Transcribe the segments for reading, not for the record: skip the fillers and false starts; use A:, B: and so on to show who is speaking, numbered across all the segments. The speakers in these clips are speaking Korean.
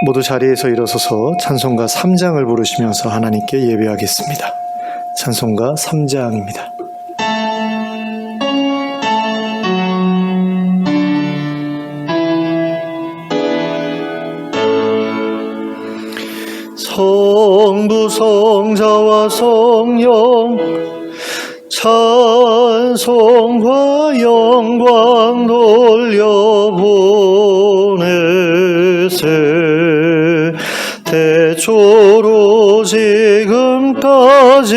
A: 모두 자리에서 일어서서 찬송가 3장을 부르시면서 하나님께 예배하겠습니다. 찬송가 3장입니다. 성부 성자와 성령 찬송과 영광 돌려보내세 태초로 지금까지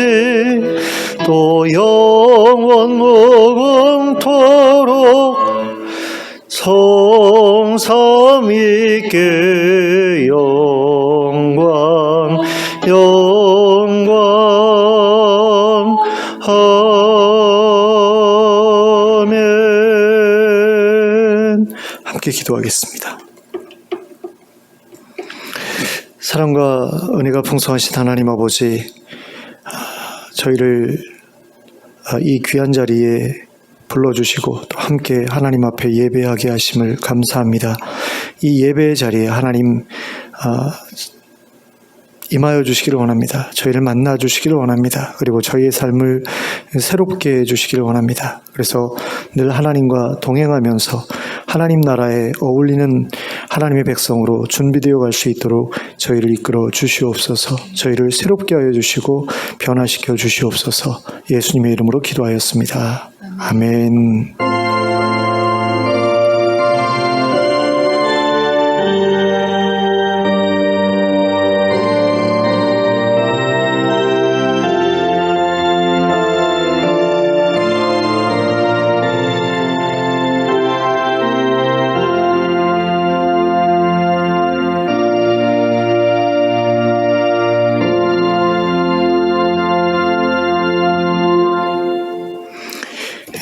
A: 또 영원 무궁토록 성삼위께 영광 아멘. 함께 기도하겠습니다. 사랑과 은혜가 풍성하신 하나님 아버지, 저희를 이 귀한 자리에 불러주시고 또 함께 하나님 앞에 예배하게 하심을 감사합니다. 이 예배의 자리에 하나님 임하여 주시기를 원합니다. 저희를 만나 주시기를 원합니다. 그리고 저희의 삶을 새롭게 해주시기를 원합니다. 그래서 늘 하나님과 동행하면서 하나님 나라에 어울리는 하나님의 백성으로 준비되어 갈 수 있도록 저희를 이끌어 주시옵소서. 저희를 새롭게 하여 주시고 변화시켜 주시옵소서. 예수님의 이름으로 기도하였습니다. 아멘.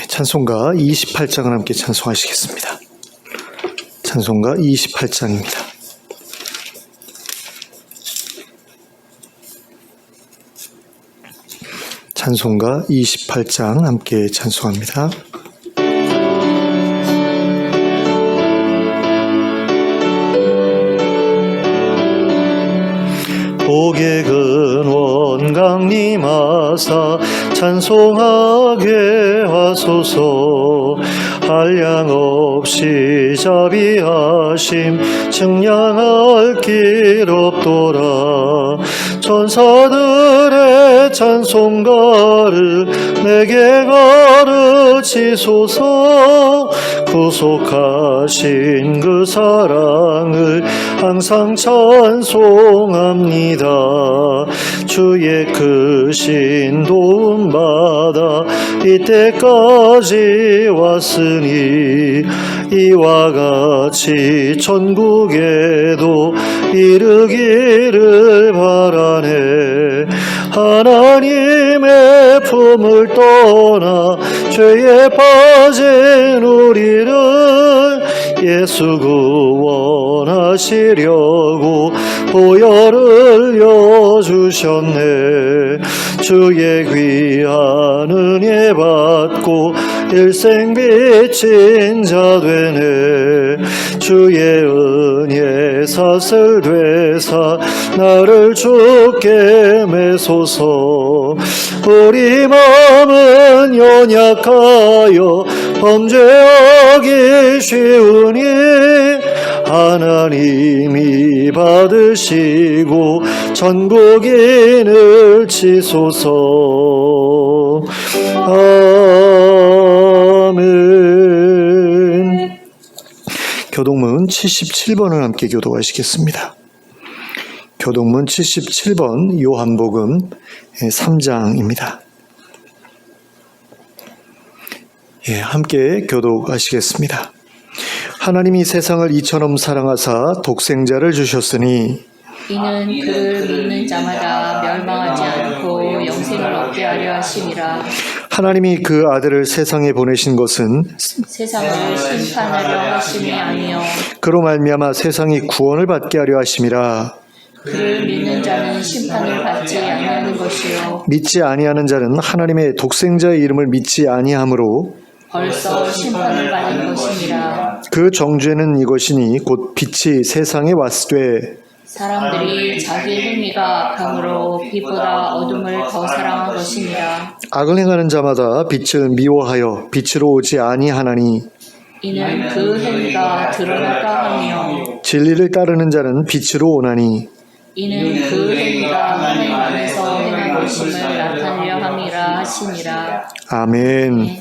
A: 찬송가 28장을 함께 찬송하시겠습니다. 찬송가 28장입니다. 찬송가 28장 함께 찬송합니다. 복의 근원 강림하사 찬송하게 하소서. 한량없이 자비하심 증량할 길 없도라. 천사들의 찬송가를 내게 가르치소서. 구속하신 그 사랑을 항상 찬송합니다. 주의 크신 도움받아 이때까지 왔으니 이와 같이 천국에도 이르기를 바라네. 하나님의 품을 떠나 죄에 빠진 우리를 예수 구원하시려고 보혈을 여주셨네. 주의 귀한 은혜 받고 일생 비친 자 되네. 주의 은혜 사슬 되사 나를 주께 매소서. 우리 마음은 연약하여 범죄하기 쉬우니 하나님이 받으시고 전국인을 치소서. 아멘. 교동문 77번을 함께 교독하시겠습니다. 교동문 77번 요한복음 3장입니다. 함께 교독하시겠습니다. 하나님이 세상을 이처럼 사랑하사 독생자를 주셨으니
B: 이는 그를 믿는 자마다 멸망하지 않고 영생을 얻게 하려 하심이라.
A: 하나님이 그 아들을 세상에 보내신 것은
B: 세상을 심판하려 하심이 아니요
A: 그로 말미암아 세상이 구원을 받게 하려 하심이라.
B: 그를 믿는 자는 심판을 받지 아니하는 것이요
A: 믿지 아니하는 자는 하나님의 독생자의 이름을 믿지 아니하므로
B: 벌써 심판을 받은 것이니라.
A: 그 정죄는 이것이니 곧 빛이 세상에 왔으되
B: 사람들이 자기 행위가 악함으로 빛보다 어둠을 더 사랑한 것입니다.
A: 악을 행하는 자마다 빛을 미워하여 빛으로 오지 아니하나니
B: 이는 그 행위가 드러날까 하며
A: 진리를 따르는 자는 빛으로 오나니
B: 이는 그 행위가 하나님 안에서 행한 것임을 나타내려 함이라 하시니라.
A: 아멘.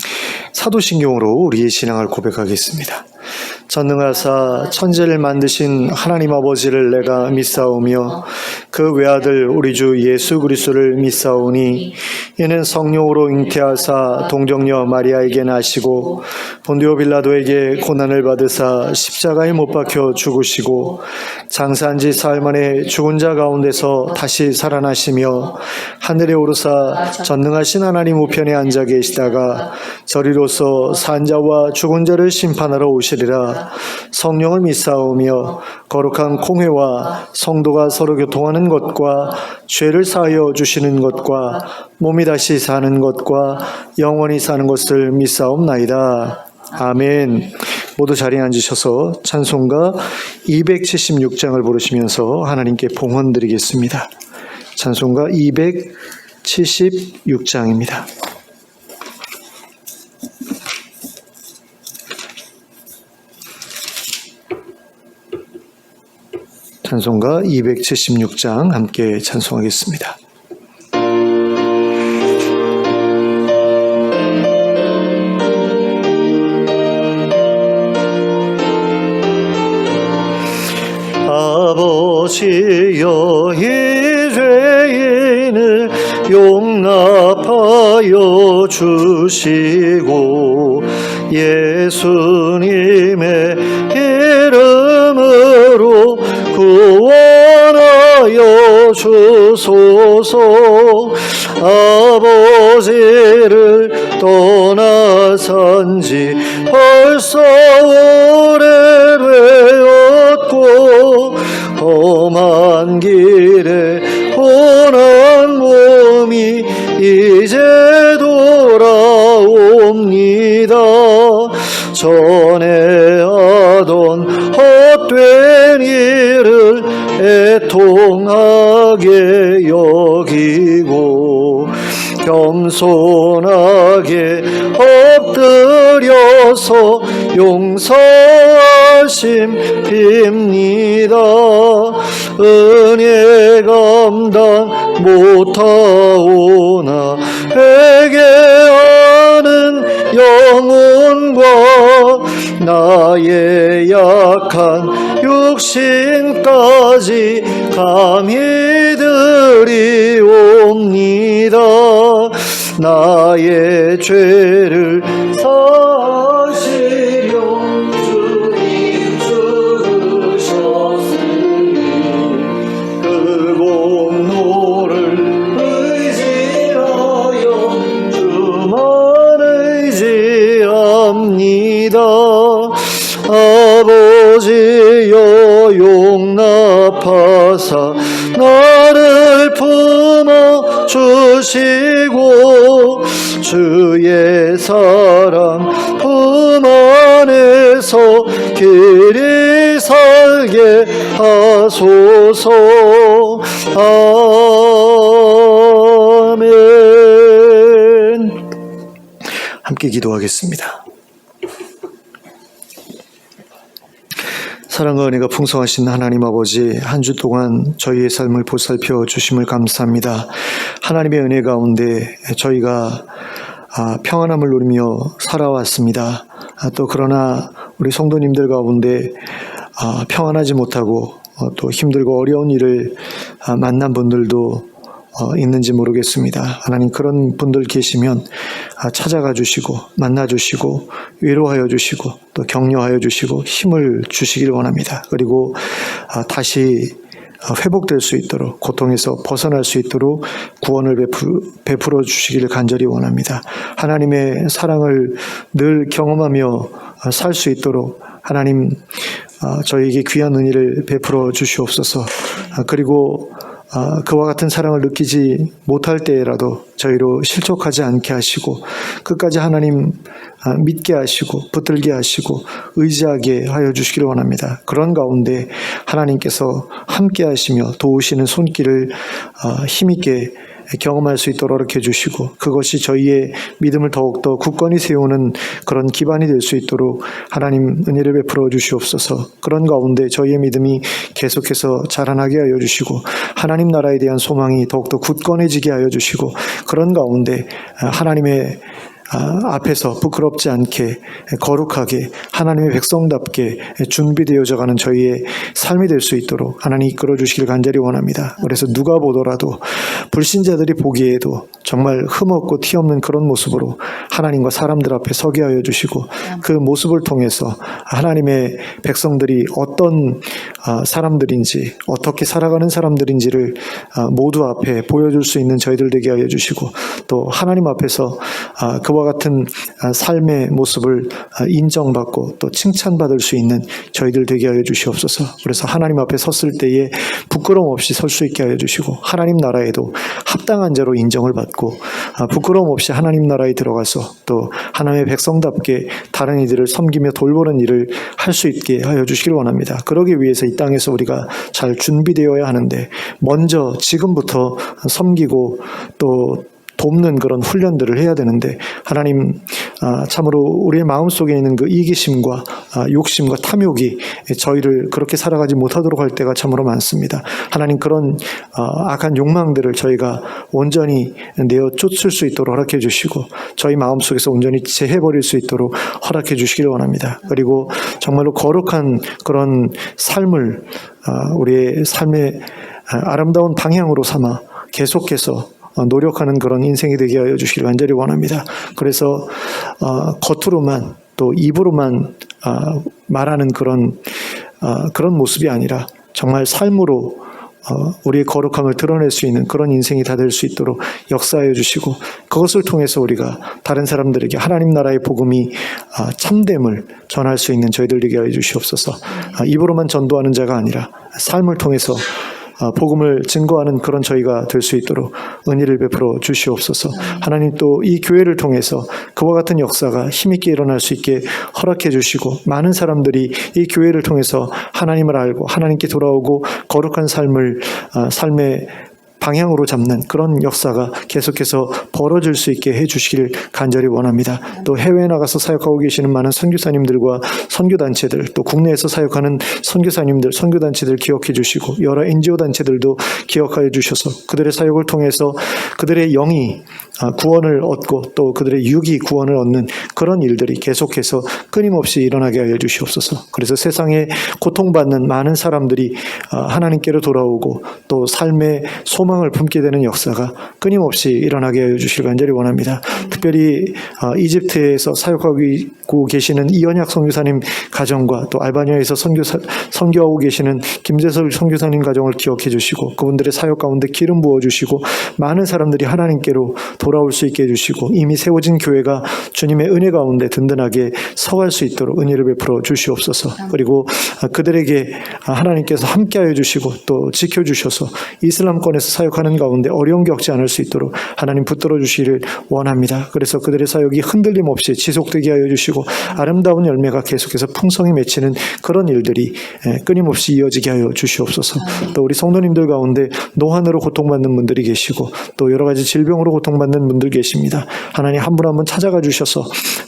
A: 사도신경으로 우리의 신앙을 고백하겠습니다. 전능하사 천지를 만드신 하나님 아버지를 내가 믿사오며 그 외아들 우리 주 예수 그리스도를 믿사오니 이는 성령으로 잉태하사 동정녀 마리아에게 나시고 본디오 빌라도에게 고난을 받으사 십자가에 못 박혀 죽으시고 장사한 지 사흘 만에 죽은 자 가운데서 다시 살아나시며 하늘에 오르사 전능하신 하나님 우편에 앉아 계시다가 저리로서 산 자와 죽은 자를 심판하러 오시리라. 성령을 믿사오며 거룩한 공회와 성도가 서로 교통하는 것과 죄를 사하여 주시는 것과 몸이 다시 사는 것과 영원히 사는 것을 믿사옵나이다. 아멘. 모두 자리에 앉으셔서 찬송가 276장을 부르시면서 하나님께 봉헌 드리겠습니다. 찬송가 276장입니다. 찬송가 276장 함께 찬송하겠습니다. 아버지여 이 죄인을 용납하여 주시고 예수님의 이름으로 구원하여 주소서. 아버지를 떠나산 지 벌써 오래되었고 험한 길에 혼한 몸이 이제 돌아옵니다. 전에 하던 헛된 일을 애통하게 여기고 겸손하게 엎드려서 용서하심 빕니다. 은혜 감당 못하오나 회개하는 영혼과 나의 약한 육신까지 감히 드리옵니다. 나의 죄를 사하시려 주님 죽으셨으니 그 공로를 의지하여 주만 의지합니다. 아버지여 용납하사 나를 품어 주시고 주의 사랑 품 안에서 길이 살게 하소서. 아멘. 함께 기도하겠습니다. 사랑과 은혜가 풍성하신 하나님 아버지, 한 주 동안 저희의 삶을 보살펴 주심을 감사합니다. 하나님의 은혜 가운데 저희가 평안함을 누리며 살아왔습니다. 또 그러나 우리 성도님들 가운데 평안하지 못하고 또 힘들고 어려운 일을 만난 분들도 있는지 모르겠습니다. 하나님, 그런 분들 계시면 찾아가 주시고 만나 주시고 위로하여 주시고 또 격려하여 주시고 힘을 주시길 원합니다. 그리고 다시 회복될 수 있도록, 고통에서 벗어날 수 있도록 구원을 베풀어 주시기를 간절히 원합니다. 하나님의 사랑을 늘 경험하며 살 수 있도록 하나님 저희에게 귀한 은혜를 베풀어 주시옵소서. 그리고 그와 같은 사랑을 느끼지 못할 때라도 저희로 실족하지 않게 하시고 끝까지 하나님 믿게 하시고 붙들게 하시고 의지하게 하여 주시기를 원합니다. 그런 가운데 하나님께서 함께 하시며 도우시는 손길을 힘있게 경험할 수 있도록 이렇게 해주시고 그것이 저희의 믿음을 더욱더 굳건히 세우는 그런 기반이 될 수 있도록 하나님 은혜를 베풀어 주시옵소서. 그런 가운데 저희의 믿음이 계속해서 자라나게 하여 주시고 하나님 나라에 대한 소망이 더욱더 굳건해지게 하여 주시고 그런 가운데 하나님의 앞에서 부끄럽지 않게 거룩하게 하나님의 백성답게 준비되어져 가는 저희의 삶이 될 수 있도록 하나님 이끌어 주시길 간절히 원합니다. 그래서 누가 보더라도 불신자들이 보기에도 정말 흠없고 티없는 그런 모습으로 하나님과 사람들 앞에 서게 하여 주시고 그 모습을 통해서 하나님의 백성들이 어떤 사람들인지 어떻게 살아가는 사람들인지를 모두 앞에 보여줄 수 있는 저희들 되게 하여 주시고 또 하나님 앞에서 그와 같은 삶의 모습을 인정받고 또 칭찬받을 수 있는 저희들 되게 하여 주시옵소서. 그래서 하나님 앞에 섰을 때에 부끄러움 없이 설 수 있게 하여 주시고 하나님 나라에도 합당한 자로 인정을 받고 부끄러움 없이 하나님 나라에 들어가서 또 하나님의 백성답게 다른 이들을 섬기며 돌보는 일을 할 수 있게 하여 주시길 원합니다. 그러기 위해서 이 땅에서 우리가 잘 준비되어야 하는데 먼저 지금부터 섬기고 또 돕는 그런 훈련들을 해야 되는데 하나님 참으로 우리의 마음속에 있는 그 이기심과 욕심과 탐욕이 저희를 그렇게 살아가지 못하도록 할 때가 참으로 많습니다. 하나님 그런 악한 욕망들을 저희가 온전히 내어 쫓을 수 있도록 허락해 주시고 저희 마음속에서 온전히 제해버릴 수 있도록 허락해 주시기를 원합니다. 그리고 정말로 거룩한 그런 삶을 우리의 삶의 아름다운 방향으로 삼아 계속해서 노력하는 그런 인생이 되게 하여 주시길 간절히 원합니다. 그래서 겉으로만 또 입으로만 말하는 그런 모습이 아니라 정말 삶으로 우리의 거룩함을 드러낼 수 있는 그런 인생이 다 될 수 있도록 역사하여 주시고 그것을 통해서 우리가 다른 사람들에게 하나님 나라의 복음이 참됨을 전할 수 있는 저희들 되게 하여 주시옵소서. 입으로만 전도하는 자가 아니라 삶을 통해서 복음을 증거하는 그런 저희가 될 수 있도록 은혜를 베풀어 주시옵소서. 하나님 또 이 교회를 통해서 그와 같은 역사가 힘있게 일어날 수 있게 허락해 주시고 많은 사람들이 이 교회를 통해서 하나님을 알고 하나님께 돌아오고 거룩한 삶의 방향으로 잡는 그런 역사가 계속해서 벌어질 수 있게 해주시길 간절히 원합니다. 또 해외에 나가서 사역하고 계시는 많은 선교사님들과 선교단체들 또 국내에서 사역하는 선교사님들, 선교단체들 기억해 주시고 여러 NGO 단체들도 기억하여 주셔서 그들의 사역을 통해서 그들의 영이 구원을 얻고 또 그들의 육이 구원을 얻는 그런 일들이 계속해서 끊임없이 일어나게 하여 주시옵소서. 그래서 세상에 고통받는 많은 사람들이 하나님께로 돌아오고 또 삶의 소망을 품게 되는 역사가 끊임없이 일어나게 하여 주시길 간절히 원합니다. 특별히 이집트에서 사역하고 계시는 이현약 선교사님 가정과 또 알바니아에서 선교하고 계시는 김재설 선교사님 가정을 기억해 주시고 그분들의 사역 가운데 기름 부어 주시고 많은 사람들이 하나님께로 돌아올 수 있게 해주시고 이미 세워진 교회가 주님의 은혜 가운데 든든하게 서갈 수 있도록 은혜를 베풀어 주시옵소서. 그리고 그들에게 하나님께서 함께하여 주시고 또 지켜주셔서 이슬람권에서 사역하는 가운데 어려움 겪지 않을 수 있도록 하나님 붙들어 주시기를 원합니다. 그래서 그들의 사역이 흔들림 없이 지속되게 하여 주시고 아름다운 열매가 계속해서 풍성히 맺히는 그런 일들이 끊임없이 이어지게 하여 주시옵소서. 또 우리 성도님들 가운데 노환으로 고통받는 분들이 계시고 또 여러 가지 질병으로 고통받는 분들 계십니다. 하나님 한 분 한 분 찾아가 주셔서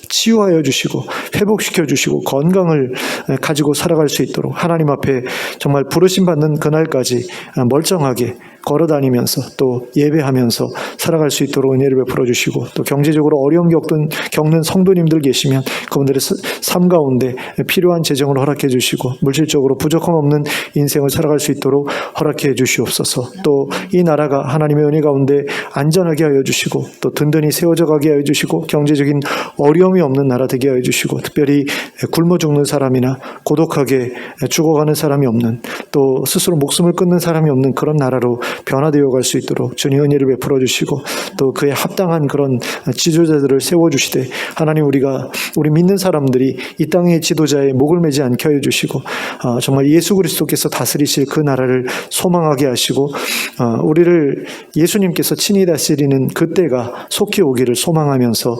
A: 치유하여 주시고 회복시켜 주시고 건강을 가지고 살아갈 수 있도록 하나님 앞에 정말 부르심 받는 그날까지 멀쩡하게 걸어다니면서 또 예배하면서 살아갈 수 있도록 은혜를 베풀어 주시고 또 경제적으로 어려움 겪는 성도님들 계시면 그분들의 삶 가운데 필요한 재정을 허락해 주시고 물질적으로 부족함 없는 인생을 살아갈 수 있도록 허락해 주시옵소서. 또 이 나라가 하나님의 은혜 가운데 안전하게 하여 주시고 또 든든히 세워져 가게 하여 주시고 경제적인 어려움이 없는 나라 되게 하여 주시고 특별히 굶어 죽는 사람이나 고독하게 죽어가는 사람이 없는 또 스스로 목숨을 끊는 사람이 없는 그런 나라로 변화되어 갈 수 있도록 주님 은혜를 베풀어 주시고 또 그에 합당한 그런 지도자들을 세워주시되 하나님 우리 믿는 사람들이 이 땅의 지도자의 목을 매지 않게 하여 주시고 정말 예수 그리스도께서 다스리실 그 나라를 소망하게 하시고 우리를 예수님께서 친히 다스리는 그때가 속히 오기를 소망하면서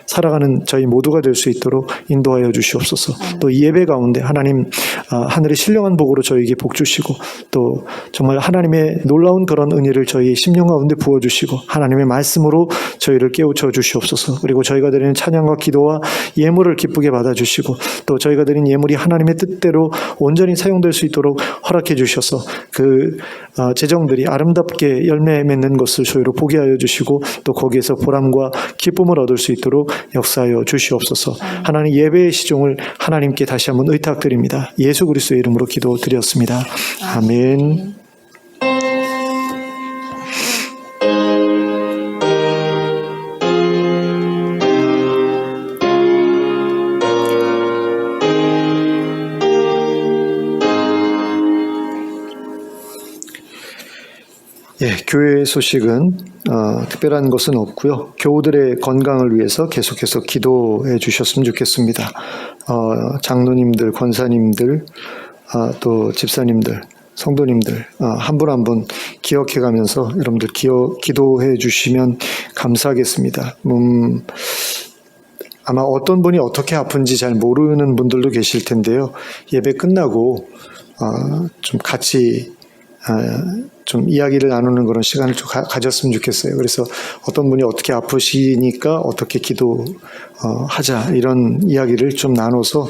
A: 살아가는 저희 모두가 될 수 있도록 인도하여 주시옵소서. 또 이 예배 가운데 하나님 하늘의 신령한 복으로 저희에게 복 주시고 또 정말 하나님의 놀라운 그런 은혜를 저희 심령 가운데 부어주시고 하나님의 말씀으로 저희를 깨우쳐 주시옵소서. 그리고 저희가 드리는 찬양과 기도와 예물을 기쁘게 받아주시고 또 저희가 드린 예물이 하나님의 뜻대로 온전히 사용될 수 있도록 허락해 주셔서 그 재정들이 아름답게 열매 맺는 것을 저희로 보게 하여 주시고 또 거기에서 보람과 기쁨을 얻을 수 있도록 역사하여 주시옵소서. 하나님 예배의 시종을 하나님께 다시 한번 의탁드립니다. 예수 그리스도의 이름으로 기도드렸습니다. 아멘. 교회 소식은 특별한 것은 없고요. 교우들의 건강을 위해서 계속해서 기도해 주셨으면 좋겠습니다. 장로님들, 권사님들, 또 집사님들, 성도님들 한 분 한 분 기억해 가면서 여러분들 기도해 주시면 감사하겠습니다. 아마 어떤 분이 어떻게 아픈지 잘 모르는 분들도 계실 텐데요. 예배 끝나고 좀 같이 좀 이야기를 나누는 그런 시간을 좀 가졌으면 좋겠어요. 그래서 어떤 분이 어떻게 아프시니까 어떻게 기도하자 이런 이야기를 좀 나눠서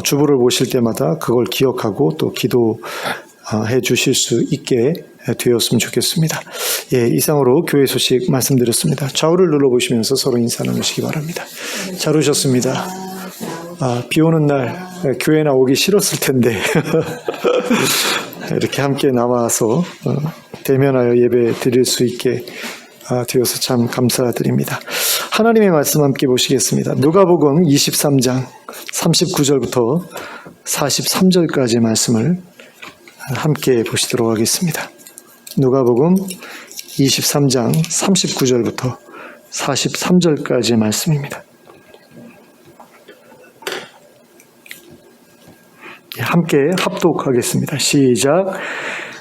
A: 주부를 모실 때마다 그걸 기억하고 또 기도해 주실 수 있게 되었으면 좋겠습니다. 이상으로 교회 소식 말씀드렸습니다. 좌우를 눌러보시면서 서로 인사 나누시기 바랍니다. 잘 오셨습니다. 비 오는 날 교회 나오기 싫었을 텐데 이렇게 함께 나와서 대면하여 예배 드릴 수 있게 되어서 참 감사드립니다. 하나님의 말씀 함께 보시겠습니다. 누가복음 23장 39절부터 43절까지의 말씀을 함께 보시도록 하겠습니다. 누가복음 23장 39절부터 43절까지의 말씀입니다. 함께 합독하겠습니다. 시작.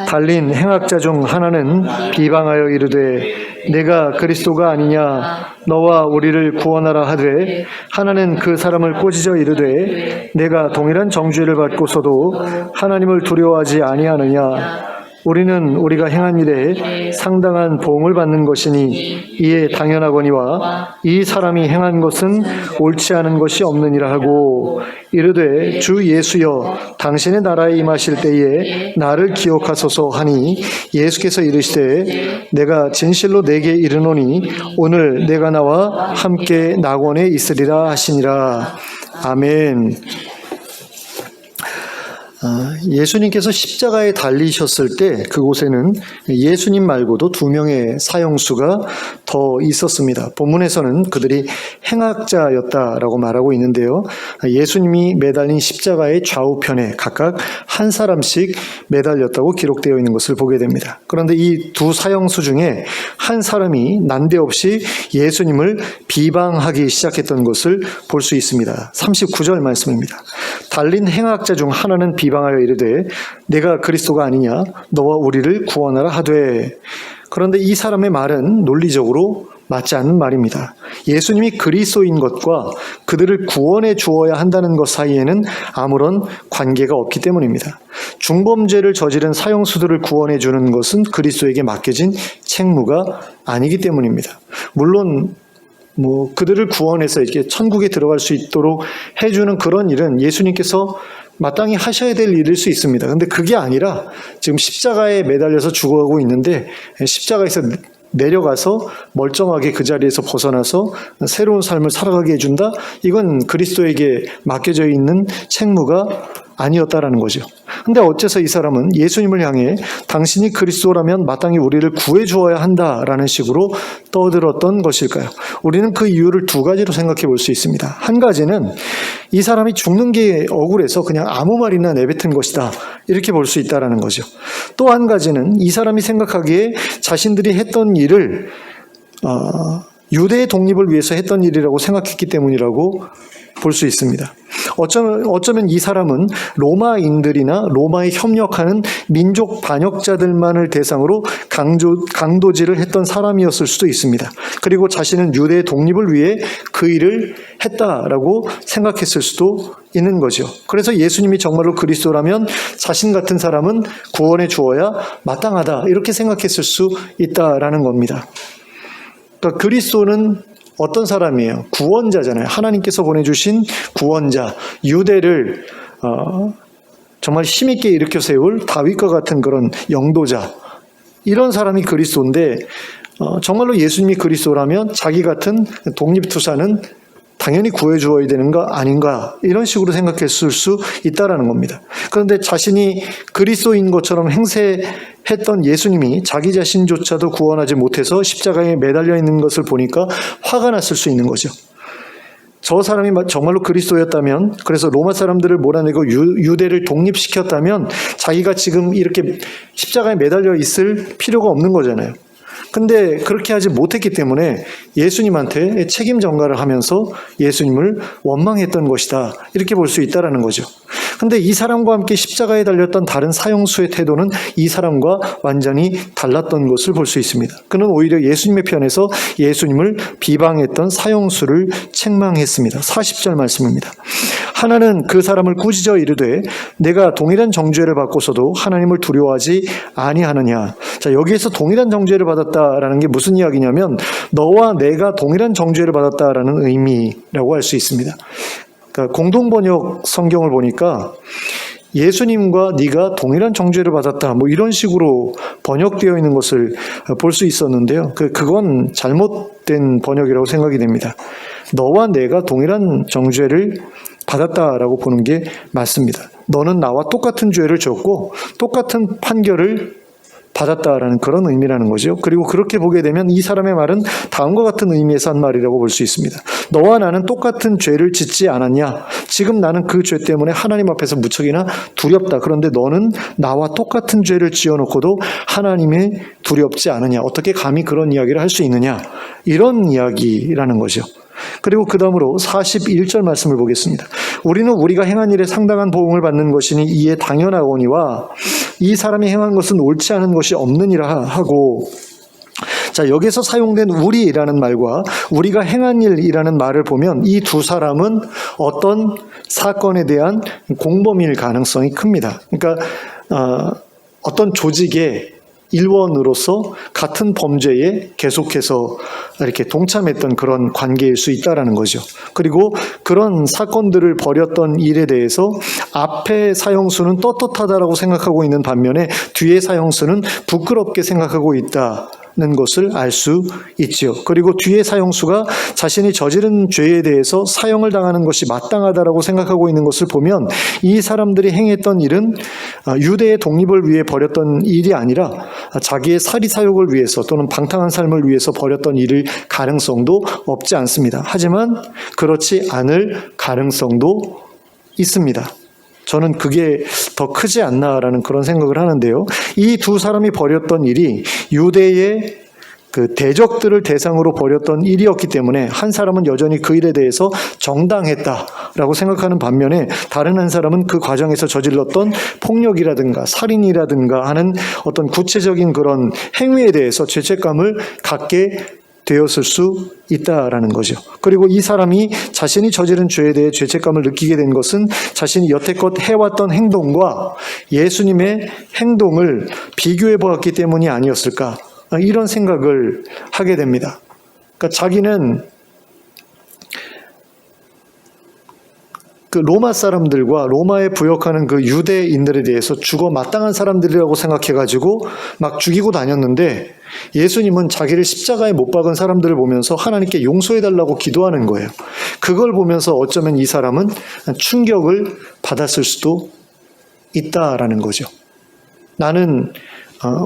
A: 달린 행악자 중 하나는 비방하여 이르되 내가 그리스도가 아니냐 너와 우리를 구원하라 하되 하나는 그 사람을 꼬지져 이르되 내가 동일한 정죄를 받고서도 하나님을 두려워하지 아니하느냐 우리는 우리가 행한 일에 상당한 보응을 받는 것이니 이에 당연하거니와 이 사람이 행한 것은 옳지 않은 것이 없느니라 하고 이르되 주 예수여 당신의 나라에 임하실 때에 나를 기억하소서 하니 예수께서 이르시되 내가 진실로 내게 이르노니 오늘 내가 나와 함께 낙원에 있으리라 하시니라. 아멘. 예수님께서 십자가에 달리셨을 때 그곳에는 예수님 말고도 2명의 사형수가 더 있었습니다. 본문에서는 그들이 행악자였다라고 말하고 있는데요. 예수님이 매달린 십자가의 좌우편에 각각 한 사람씩 매달렸다고 기록되어 있는 것을 보게 됩니다. 그런데 이 두 사형수 중에 한 사람이 난데없이 예수님을 비방하기 시작했던 것을 볼 수 있습니다. 39절 말씀입니다. 달린 행악자 중 하나는 비방하여 이르되 내가 그리스도가 아니냐 너와 우리를 구원하라 하되. 그런데 이 사람의 말은 논리적으로 맞지 않는 말입니다. 예수님이 그리스도인 것과 그들을 구원해 주어야 한다는 것 사이에는 아무런 관계가 없기 때문입니다. 중범죄를 저지른 사형수들을 구원해 주는 것은 그리스도에게 맡겨진 책무가 아니기 때문입니다. 물론 그들을 구원해서 이렇게 천국에 들어갈 수 있도록 해주는 그런 일은 예수님께서 마땅히 하셔야 될 일일 수 있습니다. 그런데 그게 아니라 지금 십자가에 매달려서 죽어가고 있는데 십자가에서 내려가서 멀쩡하게 그 자리에서 벗어나서 새로운 삶을 살아가게 해준다? 이건 그리스도에게 맡겨져 있는 책무가 아니었다라는 거죠. 근데 어째서 이 사람은 예수님을 향해 당신이 그리스도라면 마땅히 우리를 구해 주어야 한다라는 식으로 떠들었던 것일까요? 우리는 그 이유를 두 가지로 생각해 볼 수 있습니다. 한 가지는 이 사람이 죽는 게 억울해서 그냥 아무 말이나 내뱉은 것이다. 이렇게 볼 수 있다라는 거죠. 또 한 가지는 이 사람이 생각하기에 자신들이 했던 일을 유대의 독립을 위해서 했던 일이라고 생각했기 때문이라고 볼 수 있습니다. 어쩌면 이 사람은 로마인들이나 로마에 협력하는 민족 반역자들만을 대상으로 강도질을 했던 사람이었을 수도 있습니다. 그리고 자신은 유대의 독립을 위해 그 일을 했다라고 생각했을 수도 있는 거죠. 그래서 예수님이 정말로 그리스도라면 자신 같은 사람은 구원해 주어야 마땅하다 이렇게 생각했을 수 있다라는 겁니다. 그러니까 그리스도는 어떤 사람이에요? 구원자잖아요. 하나님께서 보내주신 구원자, 유대를 정말 힘있게 일으켜 세울 다윗과 같은 그런 영도자, 이런 사람이 그리스도인데 정말로 예수님이 그리스도라면 자기 같은 독립투사는 당연히 구해주어야 되는 거 아닌가, 이런 식으로 생각했을 수 있다라는 겁니다. 그런데 자신이 그리스도인 것처럼 행세했던 예수님이 자기 자신조차도 구원하지 못해서 십자가에 매달려 있는 것을 보니까 화가 났을 수 있는 거죠. 저 사람이 정말로 그리스도였다면, 그래서 로마 사람들을 몰아내고 유대를 독립시켰다면 자기가 지금 이렇게 십자가에 매달려 있을 필요가 없는 거잖아요. 근데 그렇게 하지 못했기 때문에 예수님한테 책임 전가를 하면서 예수님을 원망했던 것이다, 이렇게 볼 수 있다라는 거죠. 근데 이 사람과 함께 십자가에 달렸던 다른 사형수의 태도는 이 사람과 완전히 달랐던 것을 볼 수 있습니다. 그는 오히려 예수님의 편에서 예수님을 비방했던 사형수를 책망했습니다. 40절 말씀입니다. 하나는 그 사람을 꾸짖어 이르되 내가 동일한 정죄를 받고서도 하나님을 두려워하지 아니하느냐. 자, 여기에서 동일한 정죄를 받았다라는 게 무슨 이야기냐면 너와 내가 동일한 정죄를 받았다라는 의미라고 할 수 있습니다. 그러니까 공동번역 성경을 보니까 예수님과 네가 동일한 정죄를 받았다, 뭐 이런 식으로 번역되어 있는 것을 볼 수 있었는데요. 그건 잘못된 번역이라고 생각이 됩니다. 너와 내가 동일한 정죄를 받았다라고 보는 게 맞습니다. 너는 나와 똑같은 죄를 졌고 똑같은 판결을 받았다라는 그런 의미라는 거죠. 그리고 그렇게 보게 되면 이 사람의 말은 다음과 같은 의미에서 한 말이라고 볼 수 있습니다. 너와 나는 똑같은 죄를 짓지 않았냐? 지금 나는 그 죄 때문에 하나님 앞에서 무척이나 두렵다. 그런데 너는 나와 똑같은 죄를 지어놓고도 하나님이 두렵지 않으냐? 어떻게 감히 그런 이야기를 할 수 있느냐? 이런 이야기라는 거죠. 그리고 그 다음으로 41절 말씀을 보겠습니다. 우리는 우리가 행한 일에 상당한 보응을 받는 것이니 이에 당연하거니와 이 사람이 행한 것은 옳지 않은 것이 없느니라 하고, 자, 여기서 사용된 우리라는 말과 우리가 행한 일이라는 말을 보면 이 두 사람은 어떤 사건에 대한 공범일 가능성이 큽니다. 그러니까 어떤 조직의 일원으로서 같은 범죄에 계속해서 이렇게 동참했던 그런 관계일 수 있다라는 거죠. 그리고 그런 사건들을 벌였던 일에 대해서 앞에 사형수는 떳떳하다라고 생각하고 있는 반면에 뒤에 사형수는 부끄럽게 생각하고 있다는 것을 알 수 있지요. 그리고 뒤에 사형수가 자신이 저지른 죄에 대해서 사형을 당하는 것이 마땅하다라고 생각하고 있는 것을 보면 이 사람들이 행했던 일은 유대의 독립을 위해 벌였던 일이 아니라 자기의 사리사욕을 위해서 또는 방탕한 삶을 위해서 벌였던 일일 가능성도 없지 않습니다. 하지만 그렇지 않을 가능성도 있습니다. 저는 그게 더 크지 않나라는 그런 생각을 하는데요. 이 두 사람이 벌였던 일이 유대의 그 대적들을 대상으로 벌였던 일이었기 때문에 한 사람은 여전히 그 일에 대해서 정당했다라고 생각하는 반면에 다른 한 사람은 그 과정에서 저질렀던 폭력이라든가 살인이라든가 하는 어떤 구체적인 그런 행위에 대해서 죄책감을 갖게 되었을 수 있다라는 거죠. 그리고 이 사람이 자신이 저지른 죄에 대해 죄책감을 느끼게 된 것은 자신이 여태껏 해왔던 행동과 예수님의 행동을 비교해 보았기 때문이 아니었을까, 이런 생각을 하게 됩니다. 그러니까 자기는 그 로마 사람들과 로마에 부역하는 그 유대인들에 대해서 죽어 마땅한 사람들이라고 생각해가지고 막 죽이고 다녔는데 예수님은 자기를 십자가에 못 박은 사람들을 보면서 하나님께 용서해달라고 기도하는 거예요. 그걸 보면서 어쩌면 이 사람은 충격을 받았을 수도 있다라는 거죠. 나는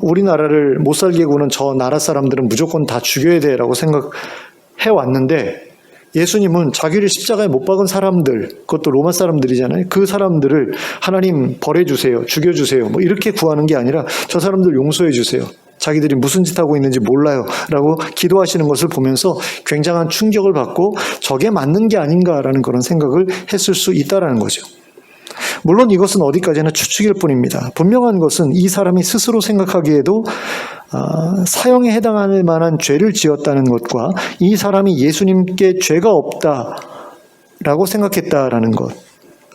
A: 우리나라를 못 살게 구는 저 나라 사람들은 무조건 다 죽여야 돼라고 생각해 왔는데 예수님은 자기를 십자가에 못 박은 사람들, 그것도 로마 사람들이잖아요. 그 사람들을 하나님 벌해주세요, 죽여주세요, 뭐 이렇게 구하는 게 아니라 저 사람들 용서해주세요, 자기들이 무슨 짓 하고 있는지 몰라요 라고 기도하시는 것을 보면서 굉장한 충격을 받고 저게 맞는 게 아닌가라는 그런 생각을 했을 수 있다라는 거죠. 물론 이것은 어디까지나 추측일 뿐입니다. 분명한 것은 이 사람이 스스로 생각하기에도 사형에 해당할 만한 죄를 지었다는 것과 이 사람이 예수님께 죄가 없다라고 생각했다라는 것,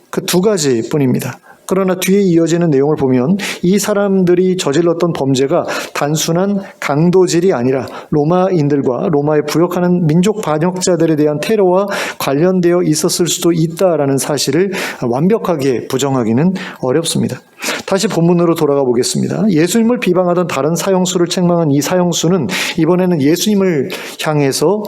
A: 그 두 가지 뿐입니다. 그러나 뒤에 이어지는 내용을 보면 이 사람들이 저질렀던 범죄가 단순한 강도질이 아니라 로마인들과 로마에 부역하는 민족 반역자들에 대한 테러와 관련되어 있었을 수도 있다라는 사실을 완벽하게 부정하기는 어렵습니다. 다시 본문으로 돌아가 보겠습니다. 예수님을 비방하던 다른 사형수를 책망한 이 사형수는 이번에는 예수님을 향해서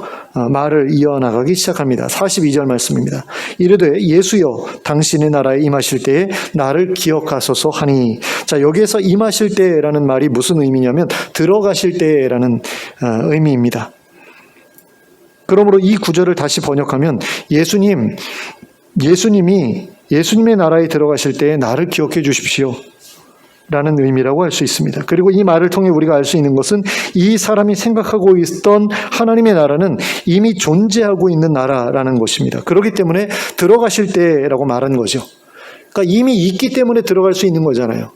A: 말을 이어나가기 시작합니다. 42절 말씀입니다. 이르되 예수여 당신의 나라에 임하실 때에 나를 기억하소서 하니. 자, 여기에서 임하실 때라는 말이 무슨 의미냐면 들어가실 때라는 의미입니다. 그러므로 이 구절을 다시 번역하면 예수님이 예수님의 나라에 들어가실 때에 나를 기억해 주십시오 라는 의미라고 할 수 있습니다. 그리고 이 말을 통해 우리가 알 수 있는 것은 이 사람이 생각하고 있던 하나님의 나라는 이미 존재하고 있는 나라라는 것입니다. 그렇기 때문에 들어가실 때라고 말한 거죠. 그러니까 이미 있기 때문에 들어갈 수 있는 거잖아요.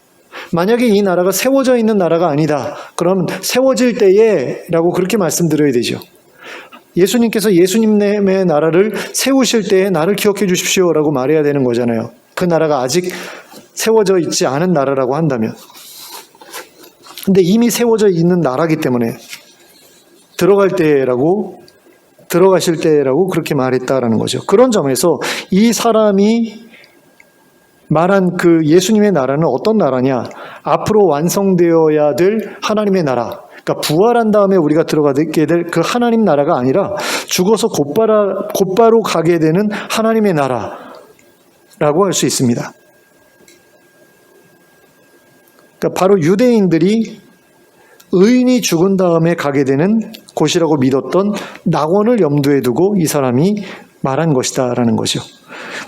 A: 만약에 이 나라가 세워져 있는 나라가 아니다, 그럼 세워질 때에 라고 그렇게 말씀드려야 되죠. 예수님께서 예수님의 나라를 세우실 때에 나를 기억해 주십시오 라고 말해야 되는 거잖아요. 그 나라가 아직 세워져 있지 않은 나라라고 한다면. 근데 이미 세워져 있는 나라기 때문에 들어가실 때라고 그렇게 말했다라는 거죠. 그런 점에서 이 사람이 말한 그 예수님의 나라는 어떤 나라냐? 앞으로 완성되어야 될 하나님의 나라. 그러니까 부활한 다음에 우리가 들어가게 될 그 하나님 나라가 아니라 죽어서 곧바로 가게 되는 하나님의 나라라고 할 수 있습니다. 그러니까 바로 유대인들이 의인이 죽은 다음에 가게 되는 곳이라고 믿었던 낙원을 염두에 두고 이 사람이 말한 것이다라는 거죠.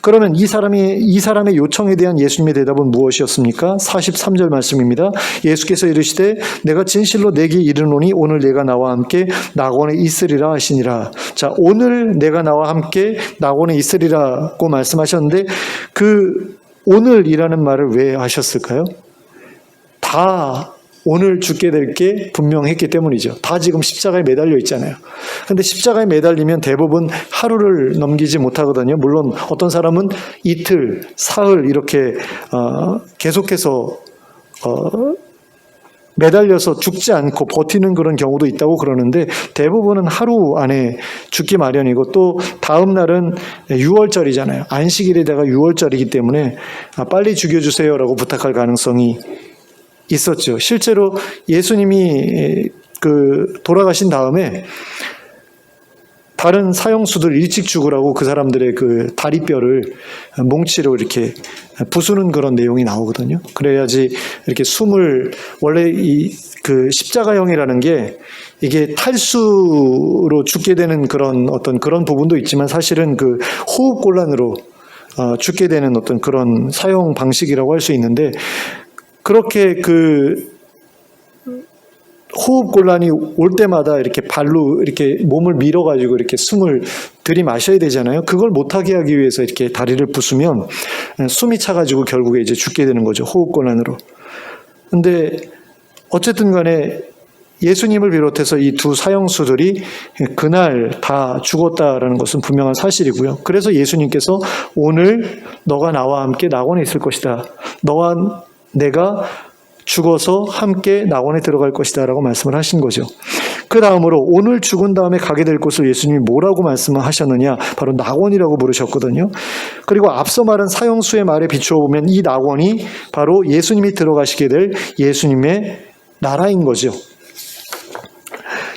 A: 그러면 이 사람의 요청에 대한 예수님의 대답은 무엇이었습니까? 43절 말씀입니다. 예수께서 이르시되 내가 진실로 내게 이르노니 오늘 내가 나와 함께 낙원에 있으리라 하시니라. 자, 오늘 내가 나와 함께 낙원에 있으리라고 말씀하셨는데 그 오늘이라는 말을 왜 하셨을까요? 다 오늘 죽게 될 게 분명했기 때문이죠. 다 지금 십자가에 매달려 있잖아요. 근데 십자가에 매달리면 대부분 하루를 넘기지 못하거든요. 물론 어떤 사람은 이틀, 사흘 이렇게 계속해서 매달려서 죽지 않고 버티는 그런 경우도 있다고 그러는데 대부분은 하루 안에 죽기 마련이고 또 다음 날은 6월절이잖아요. 안식일에다가 6월절이기 때문에 빨리 죽여주세요라고 부탁할 가능성이 있었죠. 실제로 예수님이 돌아가신 다음에 다른 사형수들 일찍 죽으라고 그 사람들의 그 다리뼈를 몽치로 이렇게 부수는 그런 내용이 나오거든요. 그래야지 이렇게 숨을, 원래 그 십자가형이라는 게 이게 탈수로 죽게 되는 그런 부분도 있지만 사실은 그 호흡곤란으로 죽게 되는 어떤 그런 사형 방식이라고 할 수 있는데 그렇게 그 호흡곤란이 올 때마다 이렇게 발로 이렇게 몸을 밀어가지고 이렇게 숨을 들이마셔야 되잖아요. 그걸 못하게 하기 위해서 이렇게 다리를 부수면 숨이 차가지고 결국에 이제 죽게 되는 거죠. 호흡곤란으로. 근데 어쨌든 간에 예수님을 비롯해서 이 두 사형수들이 그날 다 죽었다라는 것은 분명한 사실이고요. 그래서 예수님께서 오늘 너가 나와 함께 낙원에 있을 것이다. 너와 내가 죽어서 함께 낙원에 들어갈 것이다 라고 말씀을 하신 거죠. 그 다음으로 오늘 죽은 다음에 가게 될 곳을 예수님이 뭐라고 말씀을 하셨느냐? 바로 낙원이라고 부르셨거든요. 그리고 앞서 말한 사형수의 말에 비추어 보면 이 낙원이 바로 예수님이 들어가시게 될 예수님의 나라인 거죠.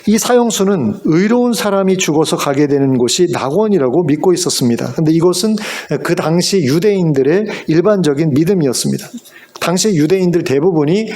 A: 이 사형수는 의로운 사람이 죽어서 가게 되는 곳이 낙원이라고 믿고 있었습니다. 그런데 이것은 그 당시 유대인들의 일반적인 믿음이었습니다. 당시 유대인들 대부분이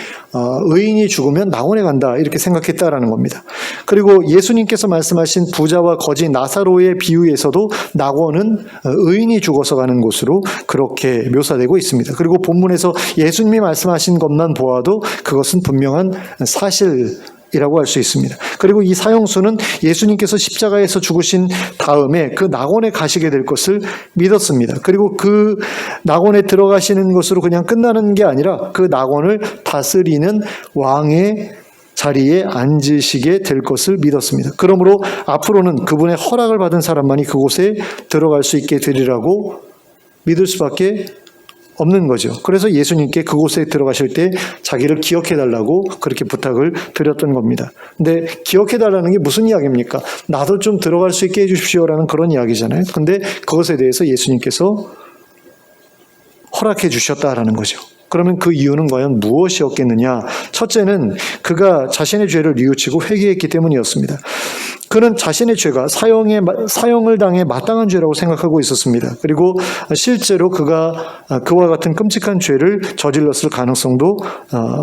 A: 의인이 죽으면 낙원에 간다 이렇게 생각했다라는 겁니다. 그리고 예수님께서 말씀하신 부자와 거지 나사로의 비유에서도 낙원은 의인이 죽어서 가는 곳으로 그렇게 묘사되고 있습니다. 그리고 본문에서 예수님이 말씀하신 것만 보아도 그것은 분명한 사실이라고 할 수 있습니다. 그리고 이 사형수는 예수님께서 십자가에서 죽으신 다음에 그 낙원에 가시게 될 것을 믿었습니다. 그리고 그 낙원에 들어가시는 것으로 그냥 끝나는 게 아니라 그 낙원을 다스리는 왕의 자리에 앉으시게 될 것을 믿었습니다. 그러므로 앞으로는 그분의 허락을 받은 사람만이 그곳에 들어갈 수 있게 되리라고 믿을 수밖에 없는 거죠. 그래서 예수님께 그곳에 들어가실 때 자기를 기억해달라고 그렇게 부탁을 드렸던 겁니다. 근데 기억해달라는 게 무슨 이야기입니까? 나도 좀 들어갈 수 있게 해주십시오라는 그런 이야기잖아요. 근데 그것에 대해서 예수님께서 허락해 주셨다라는 거죠. 그러면 그 이유는 과연 무엇이었겠느냐? 첫째는 그가 자신의 죄를 뉘우치고 회개했기 때문이었습니다. 그는 자신의 죄가 사형을 당해 마땅한 죄라고 생각하고 있었습니다. 그리고 실제로 그가 그와 같은 끔찍한 죄를 저질렀을 가능성도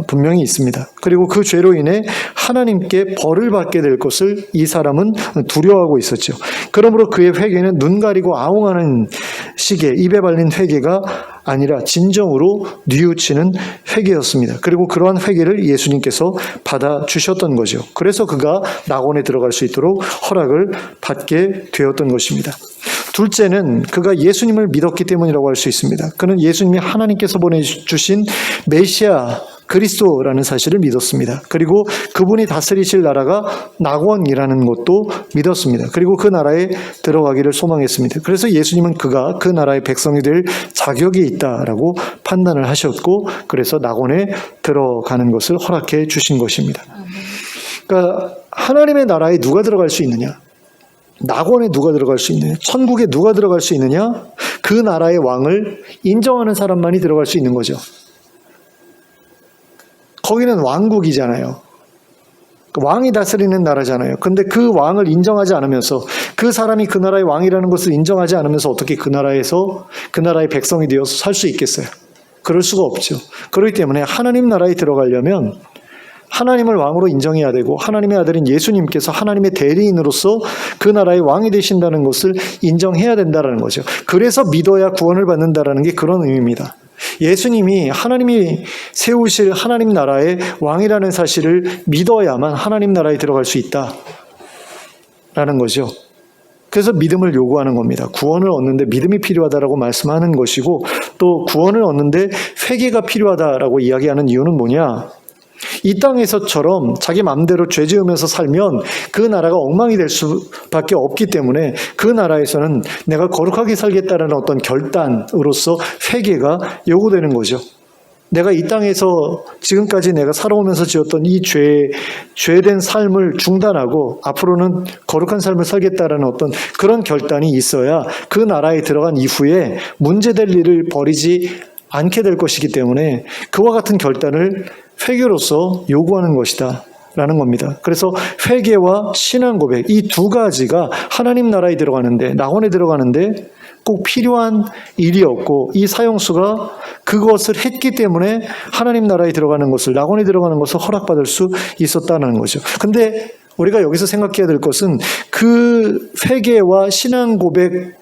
A: 분명히 있습니다. 그리고 그 죄로 인해 하나님께 벌을 받게 될 것을 이 사람은 두려워하고 있었죠. 그러므로 그의 회개는 눈 가리고 아웅하는 시계, 입에 발린 회개가 아니라 진정으로 뉘우치는 회개였습니다. 그리고 그러한 회개를 예수님께서 받아주셨던 거죠. 그래서 그가 낙원에 들어갈 수 있도록 허락을 받게 되었던 것입니다. 둘째는 그가 예수님을 믿었기 때문이라고 할 수 있습니다. 그는 예수님이 하나님께서 보내주신 메시아 그리스도라는 사실을 믿었습니다. 그리고 그분이 다스리실 나라가 낙원이라는 것도 믿었습니다. 그리고 그 나라에 들어가기를 소망했습니다. 그래서 예수님은 그가 그 나라의 백성이 될 자격이 있다라고 판단을 하셨고, 그래서 낙원에 들어가는 것을 허락해 주신 것입니다. 그러니까 하나님의 나라에 누가 들어갈 수 있느냐? 낙원에 누가 들어갈 수 있느냐? 천국에 누가 들어갈 수 있느냐? 그 나라의 왕을 인정하는 사람만이 들어갈 수 있는 거죠. 거기는 왕국이잖아요. 왕이 다스리는 나라잖아요. 근데 그 왕을 인정하지 않으면서, 그 사람이 그 나라의 왕이라는 것을 인정하지 않으면서 어떻게 그 나라에서 그 나라의 백성이 되어서 살 수 있겠어요? 그럴 수가 없죠. 그렇기 때문에 하나님 나라에 들어가려면 하나님을 왕으로 인정해야 되고, 하나님의 아들인 예수님께서 하나님의 대리인으로서 그 나라의 왕이 되신다는 것을 인정해야 된다는 거죠. 그래서 믿어야 구원을 받는다는 게 그런 의미입니다. 예수님이 하나님이 세우실 하나님 나라의 왕이라는 사실을 믿어야만 하나님 나라에 들어갈 수 있다라는 거죠. 그래서 믿음을 요구하는 겁니다. 구원을 얻는데 믿음이 필요하다라고 말씀하는 것이고, 또 구원을 얻는데 회개가 필요하다라고 이야기하는 이유는 뭐냐? 이 땅에서처럼 자기 마음대로 죄 지으면서 살면 그 나라가 엉망이 될 수밖에 없기 때문에, 그 나라에서는 내가 거룩하게 살겠다는 어떤 결단으로서 회개가 요구되는 거죠. 내가 이 땅에서 지금까지 내가 살아오면서 지었던 이 죄된 삶을 중단하고 앞으로는 거룩한 삶을 살겠다는 어떤 그런 결단이 있어야 그 나라에 들어간 이후에 문제될 일을 벌이지 않게 될 것이기 때문에, 그와 같은 결단을 회개로서 요구하는 것이다 라는 겁니다. 그래서 회개와 신앙 고백, 이 두 가지가 하나님 나라에 들어가는데, 낙원에 들어가는데 꼭 필요한 일이었고, 이 사형수가 그것을 했기 때문에 하나님 나라에 들어가는 것을, 낙원에 들어가는 것을 허락받을 수 있었다는 거죠. 근데 우리가 여기서 생각해야 될 것은, 그 회개와 신앙 고백만으로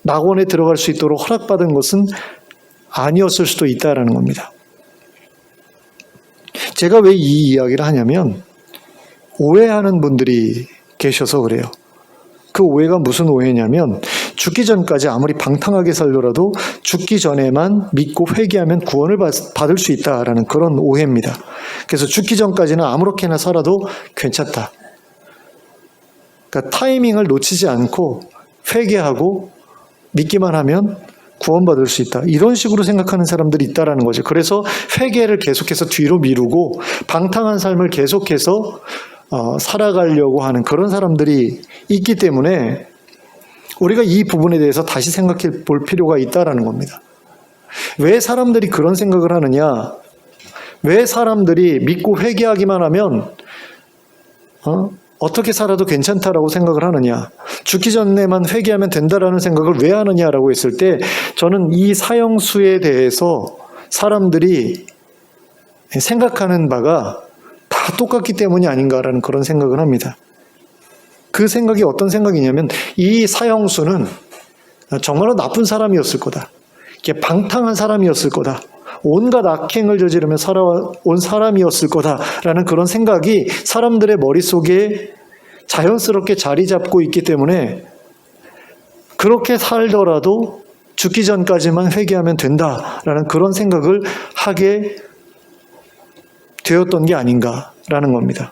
A: 낙원에 들어갈 수 있도록 허락받은 것은 아니었을 수도 있다라는 겁니다. 제가 왜 이 이야기를 하냐면, 오해하는 분들이 계셔서 그래요. 그 오해가 무슨 오해냐면, 죽기 전까지 아무리 방탕하게 살더라도 죽기 전에만 믿고 회개하면 구원을 받을 수 있다라는 그런 오해입니다. 그래서 죽기 전까지는 아무렇게나 살아도 괜찮다. 그러니까 타이밍을 놓치지 않고 회개하고 믿기만 하면 구원받을 수 있다, 이런 식으로 생각하는 사람들이 있다라는 거죠. 그래서 회개를 계속해서 뒤로 미루고 방탕한 삶을 계속해서 살아가려고 하는 그런 사람들이 있기 때문에, 우리가 이 부분에 대해서 다시 생각해 볼 필요가 있다라는 겁니다. 왜 사람들이 그런 생각을 하느냐? 왜 사람들이 믿고 회개하기만 하면 어떻게 살아도 괜찮다라고 생각을 하느냐, 죽기 전에만 회개하면 된다라는 생각을 왜 하느냐라고 했을 때 저는 이 사형수에 대해서 사람들이 생각하는 바가 다 똑같기 때문이 아닌가라는 그런 생각을 합니다. 그 생각이 어떤 생각이냐면 이 사형수는 정말로 나쁜 사람이었을 거다. 이게 방탕한 사람이었을 거다. 온갖 악행을 저지르며 살아온 사람이었을 거다라는 그런 생각이 사람들의 머릿속에 자연스럽게 자리 잡고 있기 때문에 그렇게 살더라도 죽기 전까지만 회개하면 된다라는 그런 생각을 하게 되었던 게 아닌가라는 겁니다.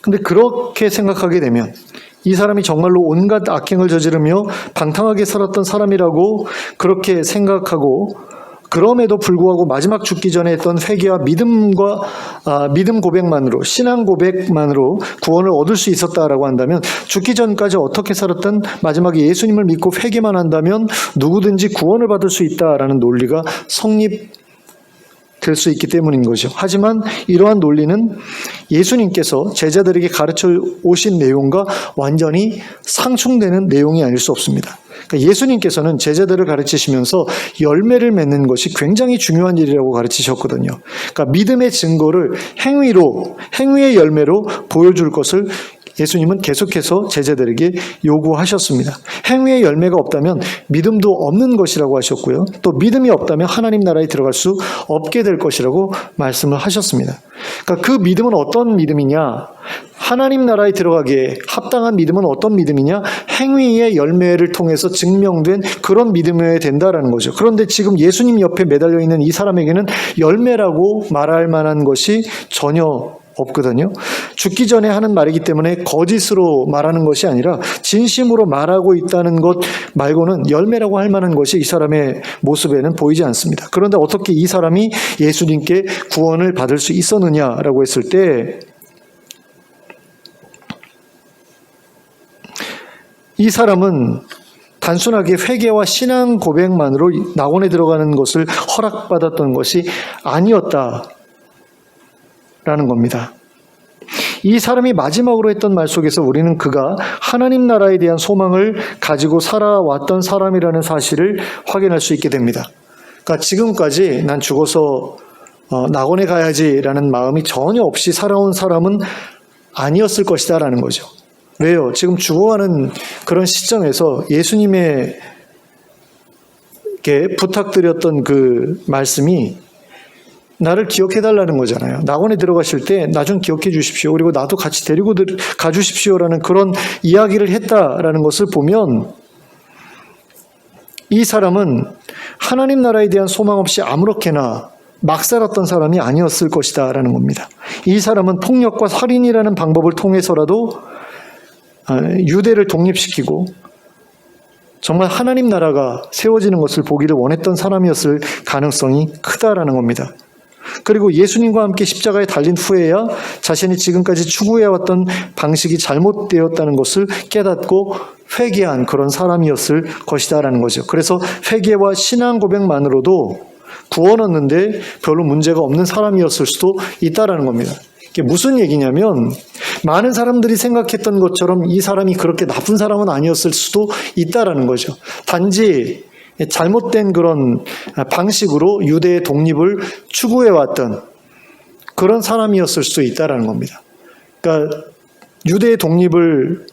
A: 근데 그렇게 생각하게 되면 이 사람이 정말로 온갖 악행을 저지르며 방탕하게 살았던 사람이라고 그렇게 생각하고 그럼에도 불구하고 마지막 죽기 전에 했던 회개와 믿음 고백만으로, 신앙 고백만으로 구원을 얻을 수 있었다라고 한다면 죽기 전까지 어떻게 살았던 마지막에 예수님을 믿고 회개만 한다면 누구든지 구원을 받을 수 있다라는 논리가 성립될 수 있기 때문인 거죠. 하지만 이러한 논리는 예수님께서 제자들에게 가르쳐 오신 내용과 완전히 상충되는 내용이 아닐 수 없습니다. 그러니까 예수님께서는 제자들을 가르치시면서 열매를 맺는 것이 굉장히 중요한 일이라고 가르치셨거든요. 그러니까 믿음의 증거를 행위의 열매로 보여줄 것을 예수님은 계속해서 제자들에게 요구하셨습니다. 행위의 열매가 없다면 믿음도 없는 것이라고 하셨고요. 또 믿음이 없다면 하나님 나라에 들어갈 수 없게 될 것이라고 말씀을 하셨습니다. 그러니까 그 믿음은 어떤 믿음이냐? 하나님 나라에 들어가기에 합당한 믿음은 어떤 믿음이냐? 행위의 열매를 통해서 증명된 그런 믿음이어야 된다라는 거죠. 그런데 지금 예수님 옆에 매달려 있는 이 사람에게는 열매라고 말할 만한 것이 전혀 없거든요. 죽기 전에 하는 말이기 때문에 거짓으로 말하는 것이 아니라 진심으로 말하고 있다는 것 말고는 열매라고 할 만한 것이 이 사람의 모습에는 보이지 않습니다. 그런데 어떻게 이 사람이 예수님께 구원을 받을 수 있었느냐라고 했을 때 이 사람은 단순하게 회개와 신앙 고백만으로 낙원에 들어가는 것을 허락받았던 것이 아니었다라는 겁니다. 이 사람이 마지막으로 했던 말 속에서 우리는 그가 하나님 나라에 대한 소망을 가지고 살아왔던 사람이라는 사실을 확인할 수 있게 됩니다. 그러니까 지금까지 난 죽어서 낙원에 가야지라는 마음이 전혀 없이 살아온 사람은 아니었을 것이다라는 거죠. 왜요? 지금 죽어가는 그런 시점에서 예수님에게 부탁드렸던 그 말씀이 나를 기억해달라는 거잖아요. 낙원에 들어가실 때 나 좀 기억해 주십시오. 그리고 나도 같이 데리고 가주십시오라는 그런 이야기를 했다라는 것을 보면 이 사람은 하나님 나라에 대한 소망 없이 아무렇게나 막 살았던 사람이 아니었을 것이다라는 겁니다. 이 사람은 폭력과 살인이라는 방법을 통해서라도 유대를 독립시키고 정말 하나님 나라가 세워지는 것을 보기를 원했던 사람이었을 가능성이 크다라는 겁니다. 그리고 예수님과 함께 십자가에 달린 후에야 자신이 지금까지 추구해왔던 방식이 잘못되었다는 것을 깨닫고 회개한 그런 사람이었을 것이다라는 거죠. 그래서 회개와 신앙 고백만으로도 구원 얻는데 별로 문제가 없는 사람이었을 수도 있다라는 겁니다. 이게 무슨 얘기냐면 많은 사람들이 생각했던 것처럼 이 사람이 그렇게 나쁜 사람은 아니었을 수도 있다라는 거죠. 단지 잘못된 그런 방식으로 유대의 독립을 추구해왔던 그런 사람이었을 수 있다라는 겁니다. 그러니까 유대의 독립을